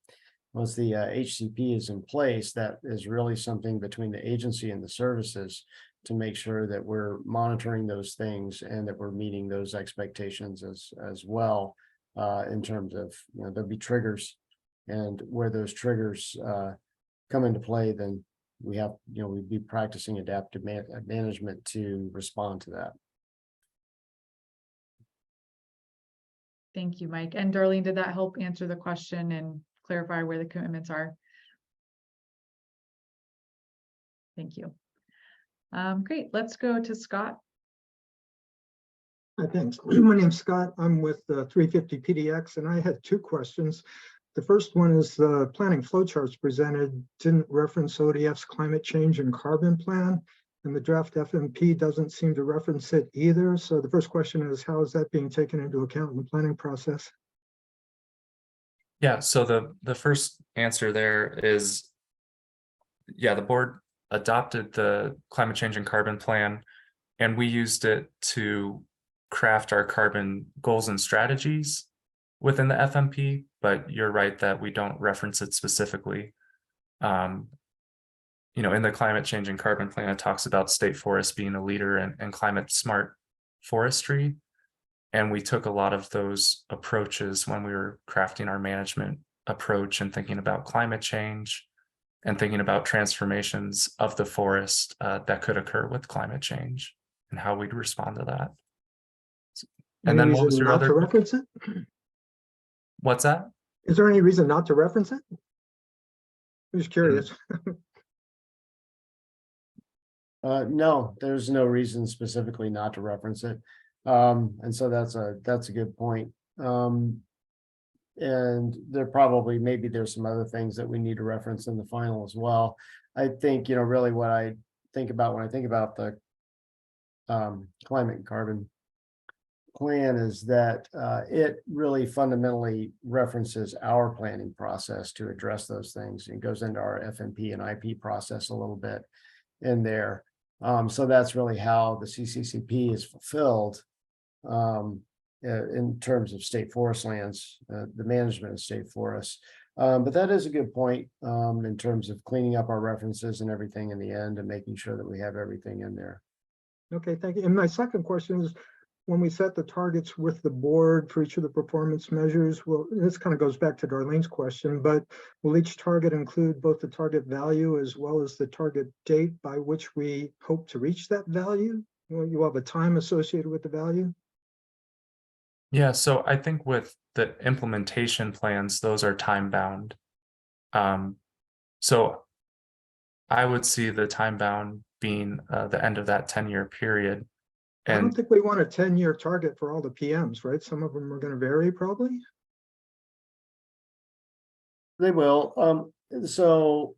once the HCP is in place, that is really something between the agency and the services to make sure that we're monitoring those things and that we're meeting those expectations as well, in terms of, there'll be triggers, and where those triggers come into play, then we have, we'd be practicing adaptive management to respond to that. Thank you, Mike. And Darlene, did that help answer the question and clarify where the commitments are? Thank you. Great, let's go to Scott. Hi, thanks. My name's Scott. I'm with 350 PDX, and I had two questions. The first one is the planning flowcharts presented didn't reference ODF's climate change and carbon plan, and the draft FMP doesn't seem to reference it either. So the first question is, how is that being taken into account in the planning process? Yeah, so the first answer there is, yeah, the board adopted the climate change and carbon plan, and we used it to craft our carbon goals and strategies within the FMP, but you're right that we don't reference it specifically. In the climate change and carbon plan, it talks about state forests being a leader in climate smart forestry. And we took a lot of those approaches when we were crafting our management approach and thinking about climate change and thinking about transformations of the forest that could occur with climate change and how we'd respond to that. And then what was your other? To reference it? What's that? Is there any reason not to reference it? I'm just curious. No, there's no reason specifically not to reference it. And so that's a good point. And there probably, maybe there's some other things that we need to reference in the final as well. I think, really what I think about when I think about the climate and carbon plan is that it really fundamentally references our planning process to address those things, and goes into our FMP and IP process a little bit in there. So that's really how the CCCP is fulfilled in terms of state forest lands, the management of state forests. But that is a good point in terms of cleaning up our references and everything in the end, and making sure that we have everything in there. Okay, thank you. And my second question is, when we set the targets with the board for each of the performance measures, well, this kind of goes back to Darlene's question, but will each target include both the target value as well as the target date by which we hope to reach that value? Will you have a time associated with the value? Yeah, so I think with the implementation plans, those are time bound. So I would see the time bound being the end of that 10-year period. I don't And think we want a 10-year target for all the PMs, right? Some of them are gonna vary probably. They will. So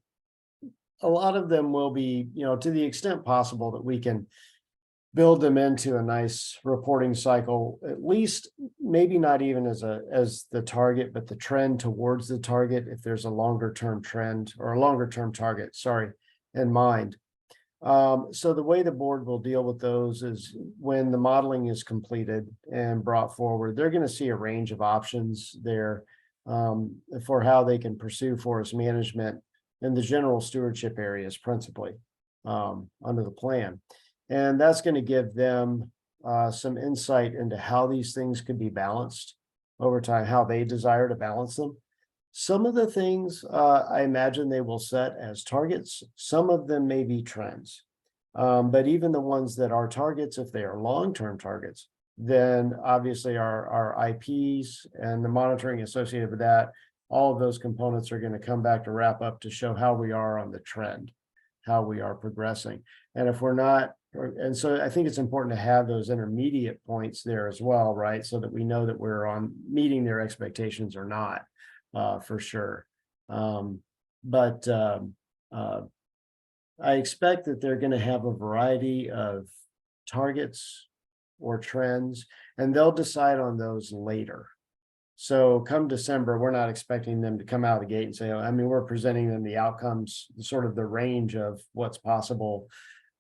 a lot of them will be, to the extent possible that we can build them into a nice reporting cycle, at least maybe not even as the target, but the trend towards the target, if there's a longer term trend or a longer term target, sorry, in mind. So the way the board will deal with those is when the modeling is completed and brought forward, they're going to see a range of options there for how they can pursue forest management in the general stewardship areas principally under the plan. And that's going to give them some insight into how these things could be balanced over time, how they desire to balance them. Some of the things I imagine they will set as targets. Some of them may be trends. But even the ones that are targets, if they are long-term targets, then obviously our IPs and the monitoring associated with that, all of those components are going to come back to wrap up to show how we are on the trend, how we are progressing. And if we're not, and so I think it's important to have those intermediate points there as well, right? So that we know that we're on meeting their expectations or not, for sure. I expect that they're going to have a variety of targets or trends, and they'll decide on those later. So come December, we're not expecting them to come out of the gate and say, we're presenting them the outcomes, sort of the range of what's possible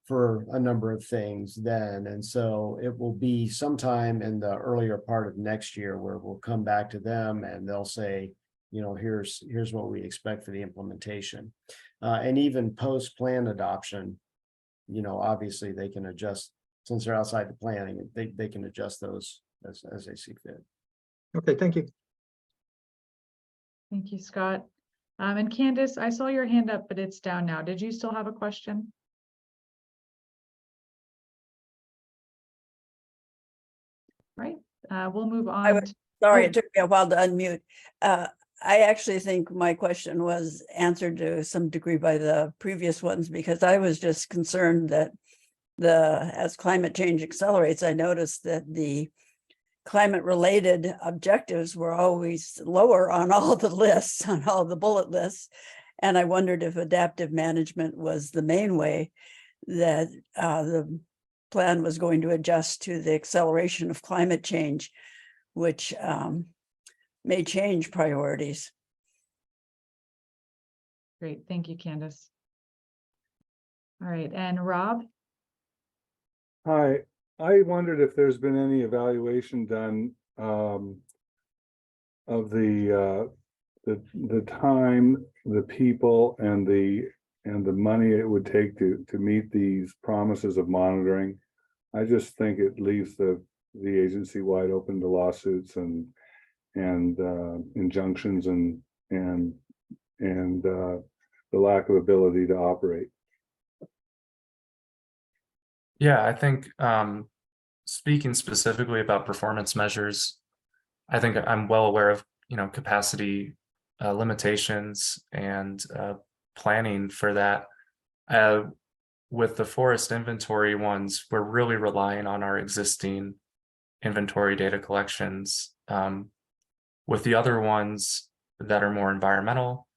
for a number of things then. And so it will be sometime in the earlier part of next year where we'll come back to them and they'll say, here's what we expect for the implementation. And even post-plan adoption, obviously they can adjust, since they're outside the planning, they can adjust those as they see fit. Okay, thank you. Thank you, Scott. And Candace, I saw your hand up, but it's down now. Did you still have a question? Right, we'll move on. Sorry, Oh. it took me a while to unmute. I actually think my question was answered to some degree by the previous ones, because I was just concerned that as climate change accelerates, I noticed that the climate related objectives were always lower on all the lists, on all the bullet lists. And I wondered if adaptive management was the main way that the plan was going to adjust to the acceleration of climate change, which may change priorities. Great, thank you, Candace. All right, and Rob? Hi, I wondered if there's been any evaluation done of the time, the people, and the money it would take to meet these promises of monitoring. I just think it leaves the agency wide open to lawsuits and injunctions and the lack of ability to operate. yeah, I think speaking specifically about performance measures, I think I'm well aware of, capacity limitations and planning for that. With the forest inventory ones, we're really relying on our existing inventory data collections. With the other ones that are more environmental,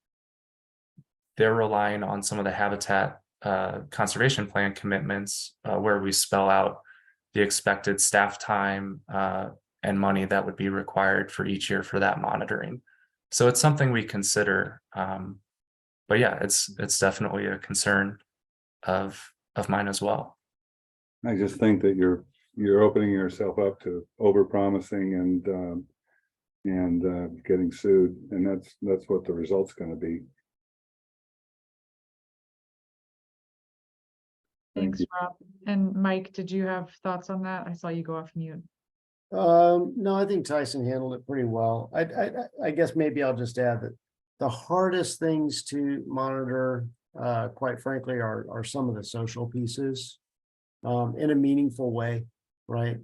they're relying on some of the habitat conservation plan commitments where we spell out the expected staff time and money that would be required for each year for that monitoring. So it's something we consider. But yeah, it's definitely a concern of mine as well. I just think that you're opening yourself up to overpromising and getting sued, and that's what the result's going to be. Thanks, Rob. And Mike, did you have thoughts on that? I saw you go off mute. No, I think Tyson handled it pretty well. I guess maybe I'll just add that the hardest things to monitor, quite frankly, are some of the social pieces in a meaningful way, right?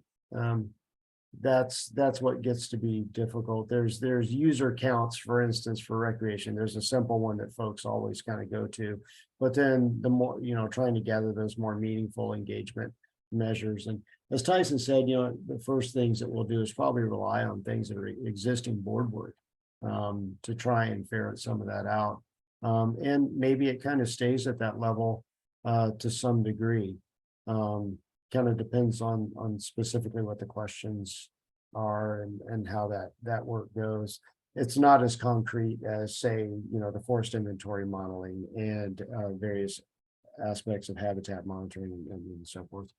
That's what gets to be difficult. There's user counts, for instance, for recreation. There's a simple one that folks always kind of go to, but then the more, trying to gather those more meaningful engagement measures. And as Tyson said, the first things that we'll do is probably rely on things that are existing board work to try and ferret some of that out. And maybe it kind of stays at that level to some degree. Kind of depends on specifically what the questions are and how that work goes. It's not as concrete as, say, the forest inventory modeling and various aspects of habitat monitoring and so forth.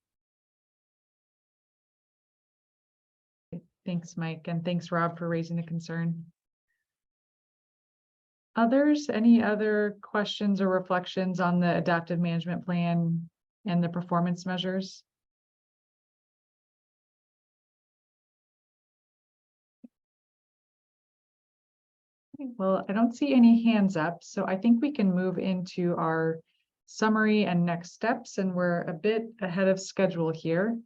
Thanks, Mike, and thanks, Rob, for raising the concern. Others, any other questions or reflections on the adaptive management plan and the performance measures? Well, I don't see any hands up, so I think we can move into our summary and next steps, and we're a bit ahead of schedule here.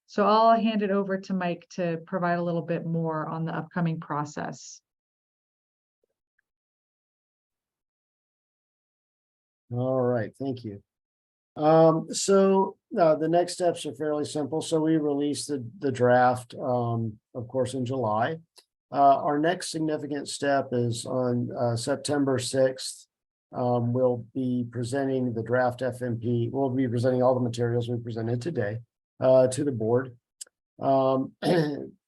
So I'll hand it over to Mike to provide a little bit more on the upcoming process. All right, thank you. So the next steps are fairly simple. So we released the draft, of course, in July. Our next significant step is on September 6th. We'll be presenting the draft FMP. We'll be presenting all the materials we presented today to the board. Then,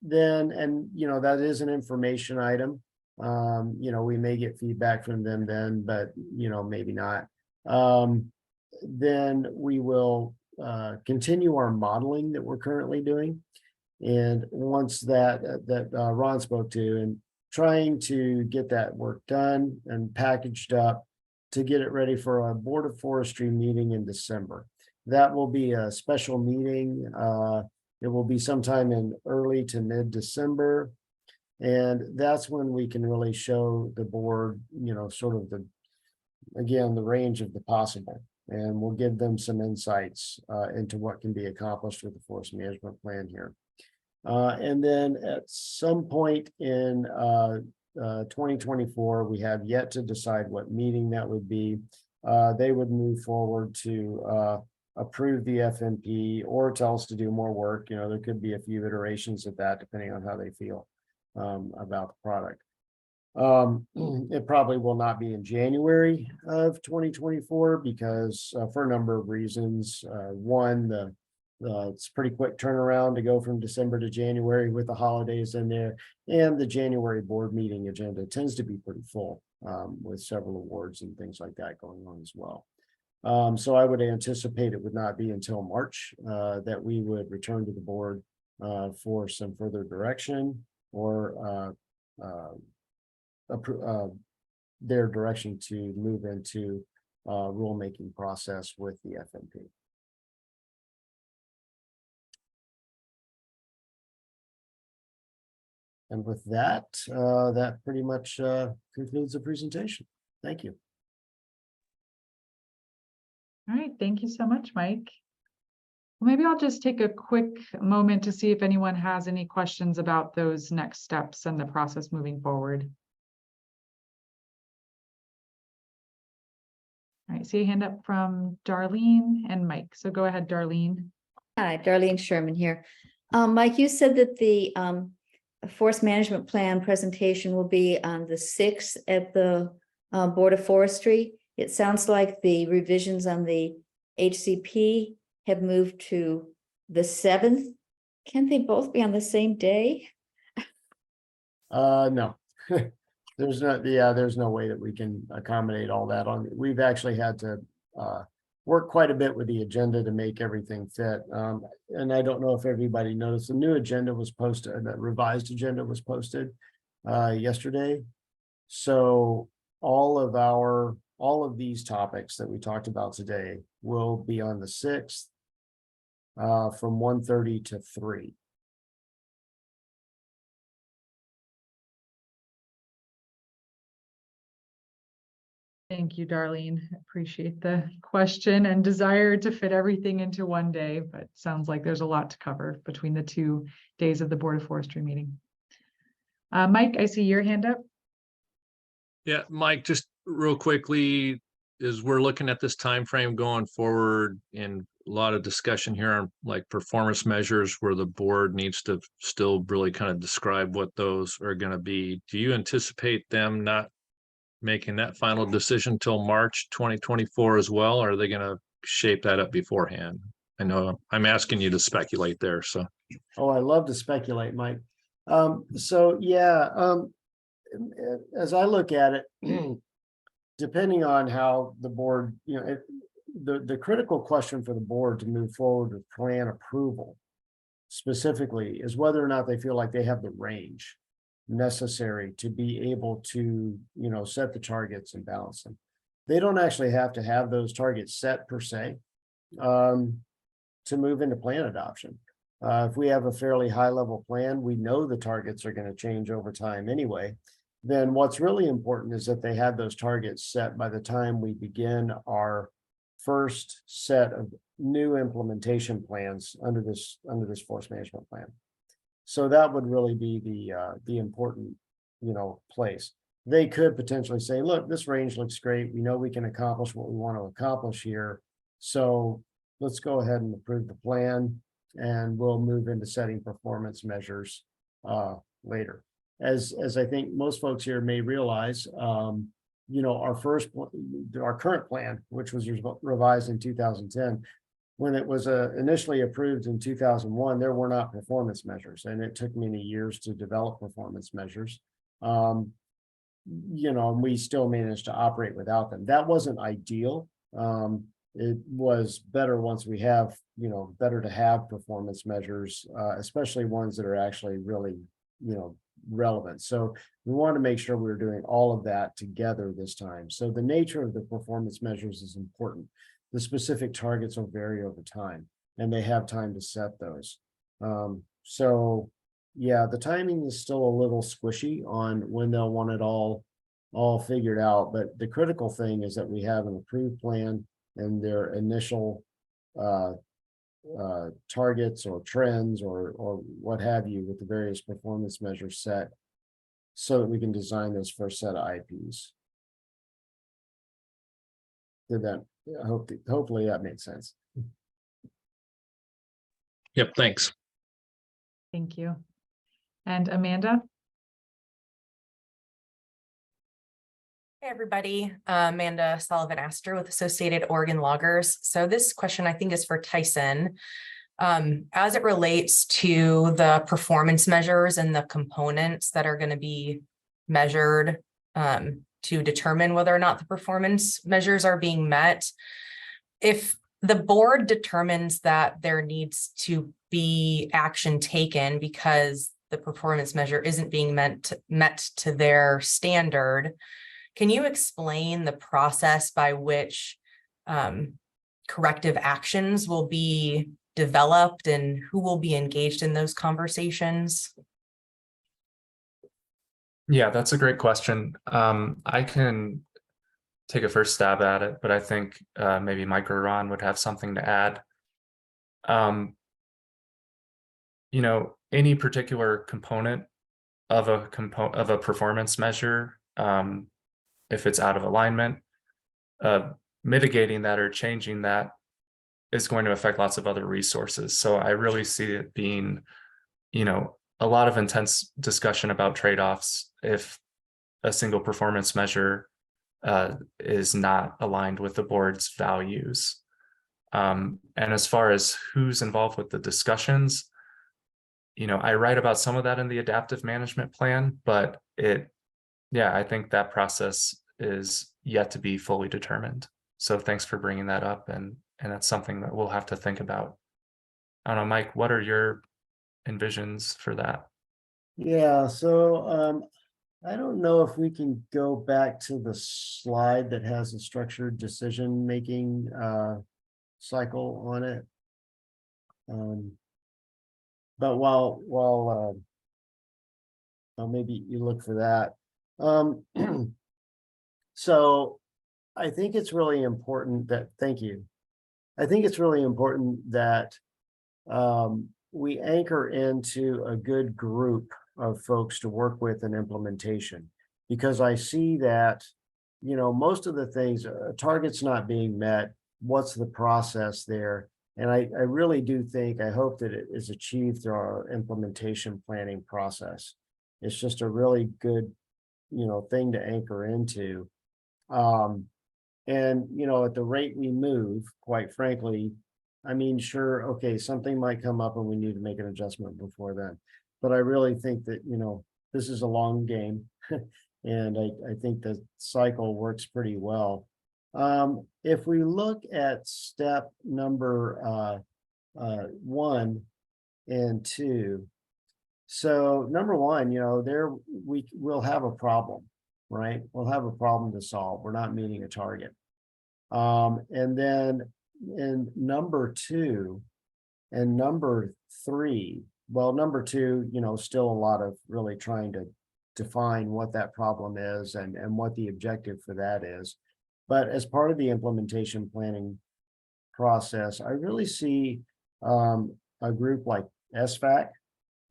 that is an information item. We may get feedback from them then, but maybe not. Then we will continue our modeling that we're currently doing. And once that Ron spoke to, and trying to get that work done and packaged up to get it ready for our Board of Forestry meeting in December. That will be a special meeting. It will be sometime in early to mid-December. And that's when we can really show the board, sort of the range of the possible. And we'll give them some insights into what can be accomplished with the forest management plan here. And then at some point in 2024, we have yet to decide what meeting that would be. They would move forward to approve the FMP or tell us to do more work. There could be a few iterations of that depending on how they feel about the product. It probably will not be in January of 2024 because for a number of reasons. One, it's a pretty quick turnaround to go from December to January with the holidays in there, and the January board meeting agenda tends to be pretty full with several awards and things like that going on as well. So I would anticipate it would not be until March that we would return to the board for some further direction or their direction to move into rulemaking process with the FMP. And with that, that pretty much concludes the presentation. Thank you. All right, thank you so much, Mike. Well, maybe I'll just take a quick moment to see if anyone has any questions about those next steps and the process moving forward. All right, see a hand up from Darlene and Mike. So go ahead, Darlene. Hi, Darlene Sherman here. Mike, you said that the forest management plan presentation will be on the 6th at the Board of Forestry. It sounds like the revisions on the HCP have moved to the 7th. Can't they both be on the same day? No. There's no way that we can accommodate all that on. We've actually had to work quite a bit with the agenda to make everything fit. And I don't know if everybody noticed, the new agenda was posted, the revised agenda was posted yesterday. So all of these topics that we talked about today will be on the 6th from 1:30 to 3. Thank you, Darlene. Appreciate the question and desire to fit everything into one day, but sounds like there's a lot to cover between the 2 days of the Board of Forestry meeting. Mike, I see your hand up. Yeah, Mike, just real quickly, as we're looking at this time frame going forward in lot of discussion here on like performance measures where the board needs to still really kind of describe what those are gonna be. Do you anticipate them not making that final decision till March 2024 as well? Or are they gonna shape that up beforehand? I know I'm asking you to speculate there, so. Oh, I love to speculate, Mike. So yeah, as I look at it, depending on how the board, the critical question for the board to move forward with plan approval specifically is whether or not they feel like they have the range necessary to be able to, set the targets and balance them. They don't actually have to have those targets set per se to move into plan adoption. If we have a fairly high level plan, we know the targets are going to change over time anyway. Then what's really important is that they have those targets set by the time we begin our first set of new implementation plans under this forest management plan. So that would really be the important, place. They could potentially say, look, this range looks great. We know we can accomplish what we want to accomplish here. So let's go ahead and approve the plan, and we'll move into setting performance measures later. As I think most folks here may realize, our current plan, which was revised in 2010, when it was initially approved in 2001, there were not performance measures, and it took many years to develop performance measures. And we still managed to operate without them. That wasn't ideal. It was better once we have, better to have performance measures, especially ones that are actually really, relevant. So we want to make sure we were doing all of that together this time. So the nature of the performance measures is important. The specific targets will vary over time, and they have time to set those. So yeah, the timing is still a little squishy on when they'll want it all figured out. But the critical thing is that we have an approved plan and their initial targets or trends or what have you with the various performance measures set, so that we can design those first set of IPs. Did that? Hopefully that makes sense. Yep, thanks. Thank you. And Amanda? Hey, everybody. Amanda Sullivan-Astor with Associated Oregon Loggers. So this question I think is for Tyson. As it relates to the performance measures and the components that are going to be measured to determine whether or not the performance measures are being met, if the board determines that there needs to be action taken because the performance measure isn't being met to their standard, can you explain the process by which corrective actions will be developed and who will be engaged in those conversations? Yeah, that's a great question. I can take a first stab at it, but I think maybe Mike or Ron would have something to add. Any particular component of a performance measure, if it's out of alignment, mitigating that or changing that is going to affect lots of other resources. So I really see it being, a lot of intense discussion about trade-offs if a single performance measure is not aligned with the board's values. And as far as who's involved with the discussions, I write about some of that in the adaptive management plan, but I think that process is yet to be fully determined. So thanks for bringing that up, and that's something that we'll have to think about. I don't know, Mike, what are your envisions for that? Yeah, so I don't know if we can go back to the slide that has a structured decision-making cycle on it. But while maybe you look for that. So I think it's really important that, thank you. I think it's really important that we anchor into a good group of folks to work with in implementation, because I see that, most of the things, targets not being met, what's the process there? And I really do think, I hope that it is achieved through our implementation planning process. It's just a really good, thing to anchor into. And, at the rate we move, quite frankly, I mean, sure, okay, something might come up and we need to make an adjustment before then. But I really think that, this is a long game. And I think the cycle works pretty well. If we look at step number 1 and 2. So number 1, there we'll have a problem, right? We'll have a problem to solve. We're not meeting a target. And then in number 2 and number 3, well, number 2, still a lot of really trying to define what that problem is and what the objective for that is. But as part of the implementation planning process, I really see a group like SFAC,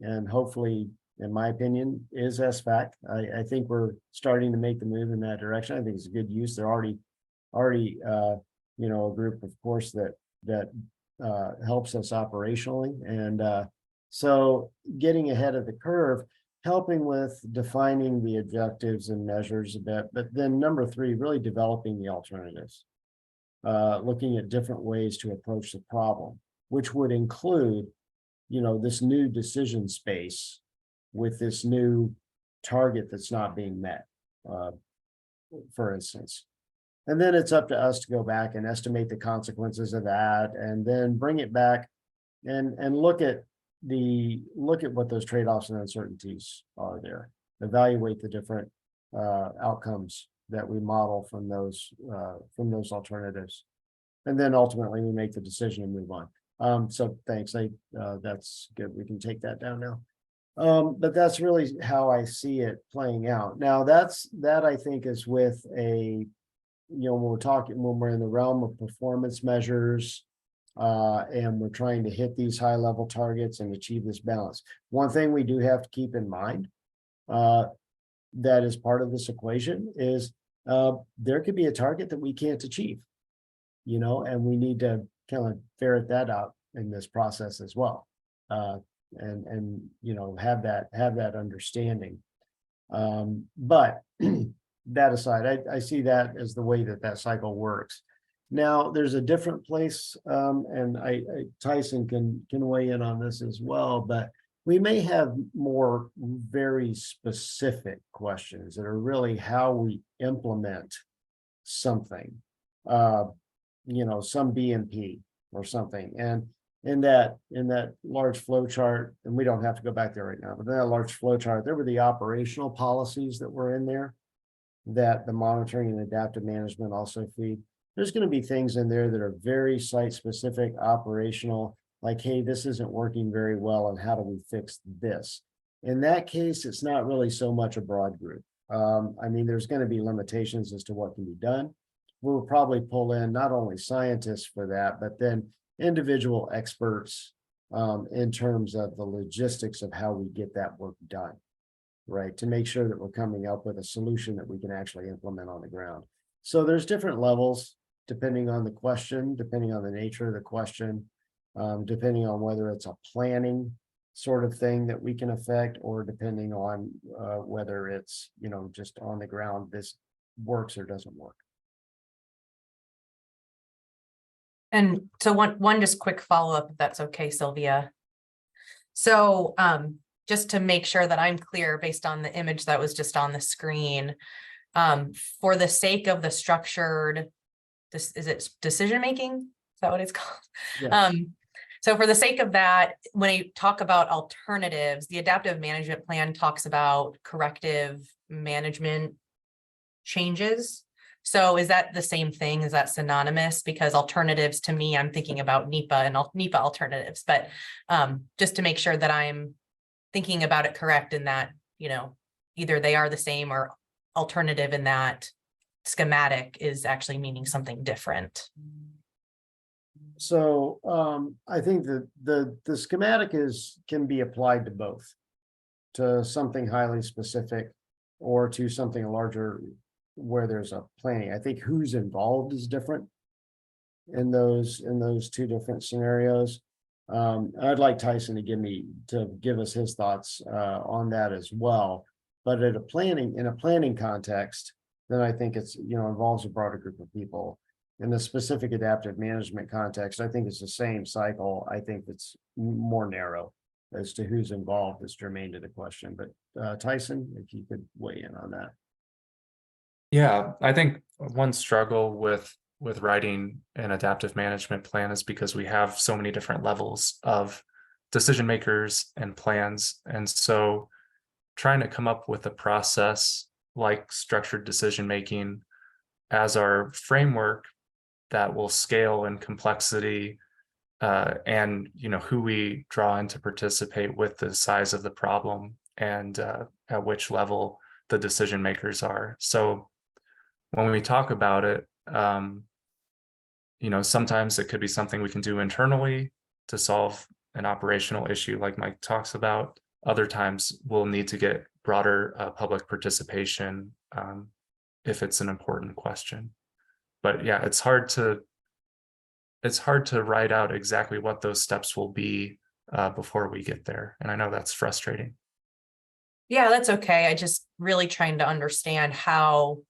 and hopefully, in my opinion, is SFAC. I think we're starting to make the move in that direction. I think it's a good use. They're already a group, of course, that helps us operationally. And so getting ahead of the curve, helping with defining the objectives and measures a bit, but then number 3, really developing the alternatives, looking at different ways to approach the problem, which would include, this new decision space with this new target that's not being met, for instance. And then it's up to us to go back and estimate the consequences of that, and then bring it back and look at what those trade-offs and uncertainties are there. Evaluate the different outcomes that we model from those alternatives. And then ultimately we make the decision and move on. So thanks. That's good. We can take that down now. But that's really how I see it playing out. Now that I think is with a, when we're in the realm of performance measures, and we're trying to hit these high level targets and achieve this balance. One thing we do have to keep in mind, that is part of this equation is, there could be a target that we can't achieve, and we need to kind of ferret that out in this process as well. And have that understanding. But that aside, I see that as the way that cycle works. Now, there's a different place, and Tyson can weigh in on this as well, but we may have more very specific questions that are really how we implement something, some BMP or something. And in that large flow chart, and we don't have to go back there right now, but in that large flow chart, there were the operational policies that were in there that the monitoring and adaptive management also feed. There's going to be things in there that are very site specific, operational, like, hey, this isn't working very well, and how do we fix this? In that case, it's not really so much a broad group. I mean, there's going to be limitations as to what can be done. We'll probably pull in not only scientists for that, but then individual experts in terms of the logistics of how we get that work done, right? To make sure that we're coming up with a solution that we can actually implement on the ground. So there's different levels depending on the question, depending on the nature of the question, depending on whether it's a planning sort of thing that we can affect, or depending on whether it's, just on the ground, this works or doesn't work. And so one just quick follow-up, if that's okay, Sylvia. So just to make sure that I'm clear based on the image that was just on the screen, for the sake of the structured, is it decision-making? Is that what it's called? Yes. So for the sake of that, when you talk about alternatives, the adaptive management plan talks about corrective management changes. So is that the same thing? Is that synonymous? Because alternatives, to me, I'm thinking about NEPA and NEPA alternatives, but just to make sure that I'm thinking about it correct, in that, either they are the same, or alternative in that schematic is actually meaning something different. So I think that the schematic can be applied to both, to something highly specific or to something larger where there's a planning. I think who's involved is different. in those two different scenarios. I'd like Tyson to give us his thoughts on that as well. But in a planning context, then I think it's, involves a broader group of people. In the specific adaptive management context, I think it's the same cycle. I think it's more narrow as to who's involved is germane to the question. But Tyson, if you could weigh in on that. Yeah, I think one struggle with writing an adaptive management plan is because we have so many different levels of decision makers and plans. And so trying to come up with a process like structured decision making as our framework that will scale in complexity, and who we draw in to participate with the size of the problem and at which level the decision makers are. So when we talk about it, sometimes it could be something we can do internally to solve an operational issue like Mike talks about. Other times we'll need to get broader public participation if it's an important question. But yeah, it's hard to write out exactly what those steps will be before we get there. And I know that's frustrating. Yeah, that's okay. I just really trying to understand how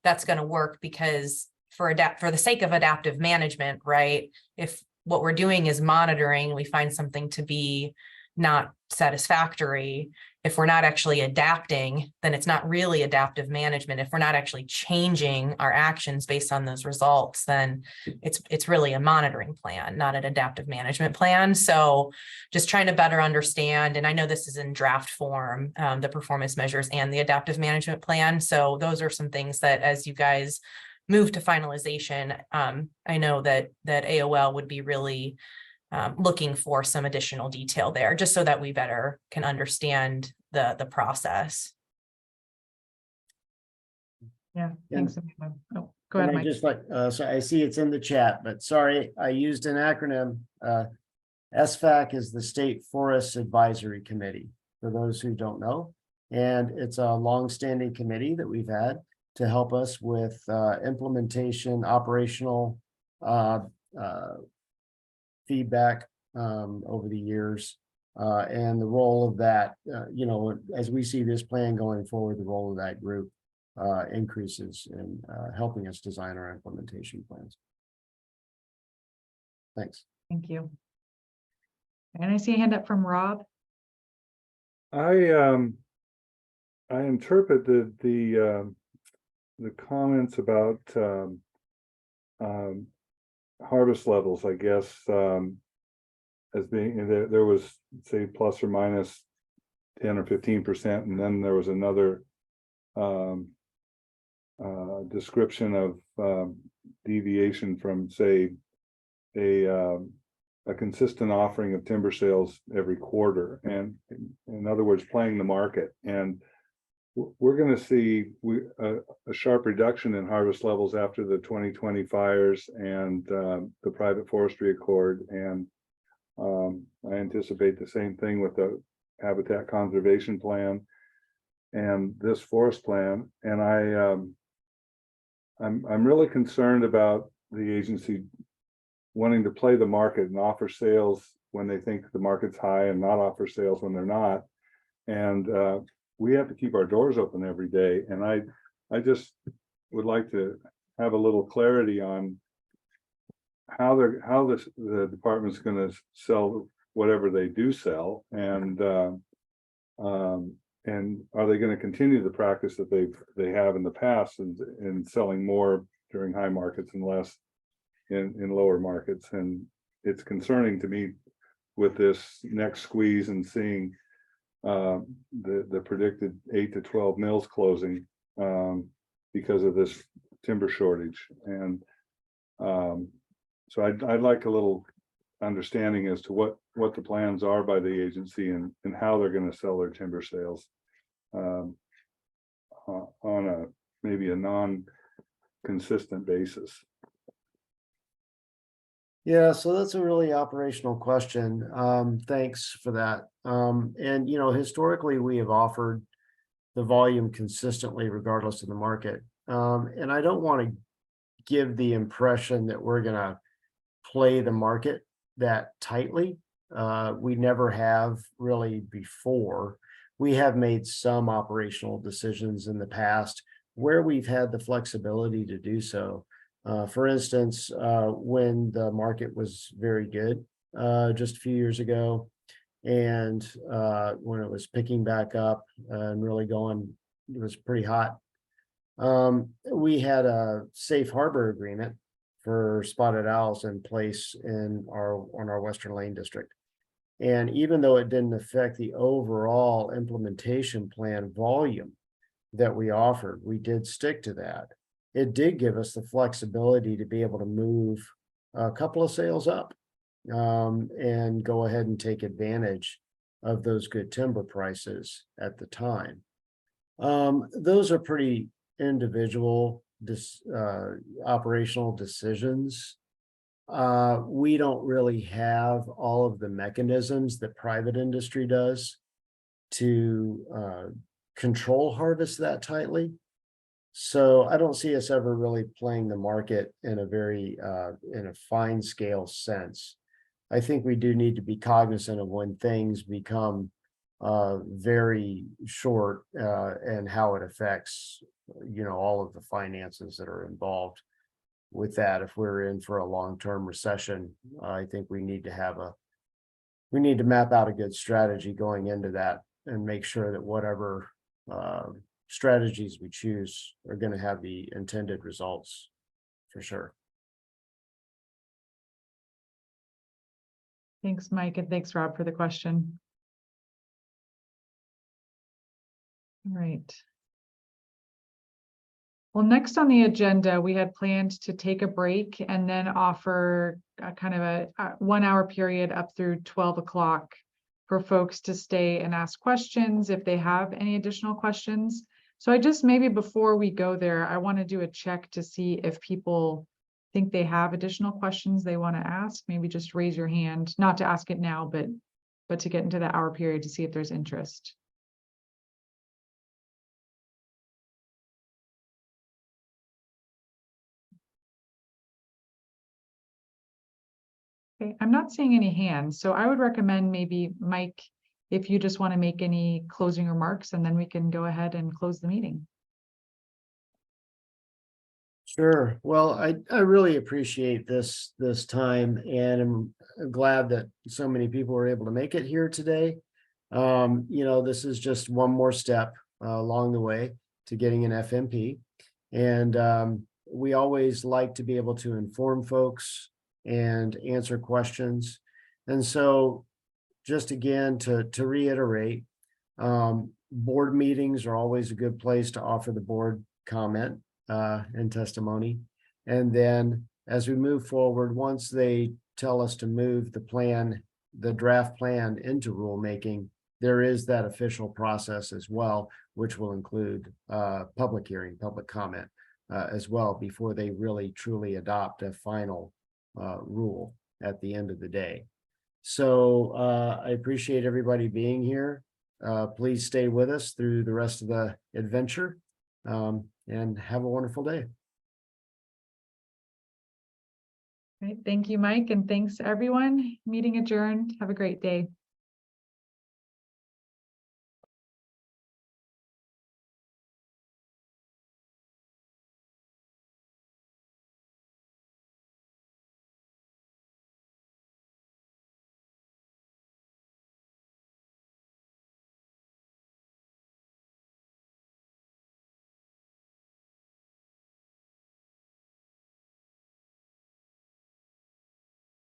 that's going to work, because for the sake of adaptive management, right? If what we're doing is monitoring, we find something to be not satisfactory. If we're not actually adapting, then it's not really adaptive management. If we're not actually changing our actions based on those results, then it's really a monitoring plan, not an adaptive management plan. So just trying to better understand, and I know this is in draft form, the performance measures and the adaptive management plan. So those are some things that as you guys move to finalization, I know that AOL would be really looking for some additional detail there, just so that we better can understand the process. Yeah, thanks. Oh, go ahead, Mike. Just so I see it's in the chat, but sorry, I used an acronym. SFAC is the State Forest Advisory Committee, for those who don't know. And it's a longstanding committee that we've had to help us with implementation, operational feedback over the years, and the role of that, as we see this plan going forward, the role of that group increases in helping us design our implementation plans. Thanks. Thank you. And I see a hand up from Rob. I interpreted the comments about harvest levels, I guess, as being there was, say, plus or minus 10 or 15%, and then there was another description of deviation from, say, a consistent offering of timber sales every quarter, and in other words, playing the market. And we're going to see a sharp reduction in harvest levels after the 2020 fires and the private forestry accord, and I anticipate the same thing with the habitat conservation plan and this forest plan. And I'm really concerned about the agency wanting to play the market and offer sales when they think the market's high and not offer sales when they're not. And we have to keep our doors open every day. And I just would like to have a little clarity on how the department's going to sell whatever they do sell, and are they going to continue the practice that they have in the past in selling more during high markets and less in lower markets. And it's concerning to me with this next squeeze and seeing the predicted 8 to 12 mills closing because of this timber shortage. And so I'd like a little understanding as to what the plans are by the agency and how they're going to sell their timber sales on maybe a non-consistent basis. Yeah, so that's a really operational question. Thanks for that. And historically, we have offered the volume consistently regardless of the market. And I don't want to give the impression that we're gonna play the market that tightly. We never have really before. We have made some operational decisions in the past where we've had the flexibility to do so. For instance, when the market was very good just a few years ago, and when it was picking back up and really going, it was pretty hot. We had a safe harbor agreement for spotted owls in place on our Western Lane district. And even though it didn't affect the overall implementation plan volume that we offered, we did stick to that. It did give us the flexibility to be able to move a couple of sales up and go ahead and take advantage of those good timber prices at the time. Those are pretty individual operational decisions. We don't really have all of the mechanisms that private industry does to control harvest that tightly. So I don't see us ever really playing the market in a very in a fine scale sense. I think we do need to be cognizant of when things become very short and how it affects, all of the finances that are involved with that. If we're in for a long-term recession, I think we need to map out a good strategy going into that and make sure that whatever strategies we choose are going to have the intended results for sure. Thanks, Mike, and thanks, Rob, for the question. All right. Well, next on the agenda, we had planned to take a break and then offer kind of a 1 hour period up through 12 o'clock for folks to stay and ask questions if they have any additional questions. So I just, maybe before we go there, I want to do a check to see if people think they have additional questions they want to ask. Maybe just raise your hand, not to ask it now, but to get into the hour period to see if there's interest. Okay, I'm not seeing any hands, so I would recommend maybe, Mike, if you just want to make any closing remarks, and then we can go ahead and close the meeting. Sure. Well, I really appreciate this time, and I'm glad that so many people were able to make it here today. This is just one more step along the way to getting an FMP, and we always like to be able to inform folks and answer questions. And so just again, to reiterate, board meetings are always a good place to offer the board comment and testimony. And then as we move forward, once they tell us to move the draft plan into rulemaking, there is that official process as well, which will include public hearing, public comment as well, before they really truly adopt a final rule at the end of the day. So I appreciate everybody being here. Please stay with us through the rest of the adventure, and have a wonderful day. Great. Thank you, Mike, and thanks everyone. Meeting adjourned. Have a great day.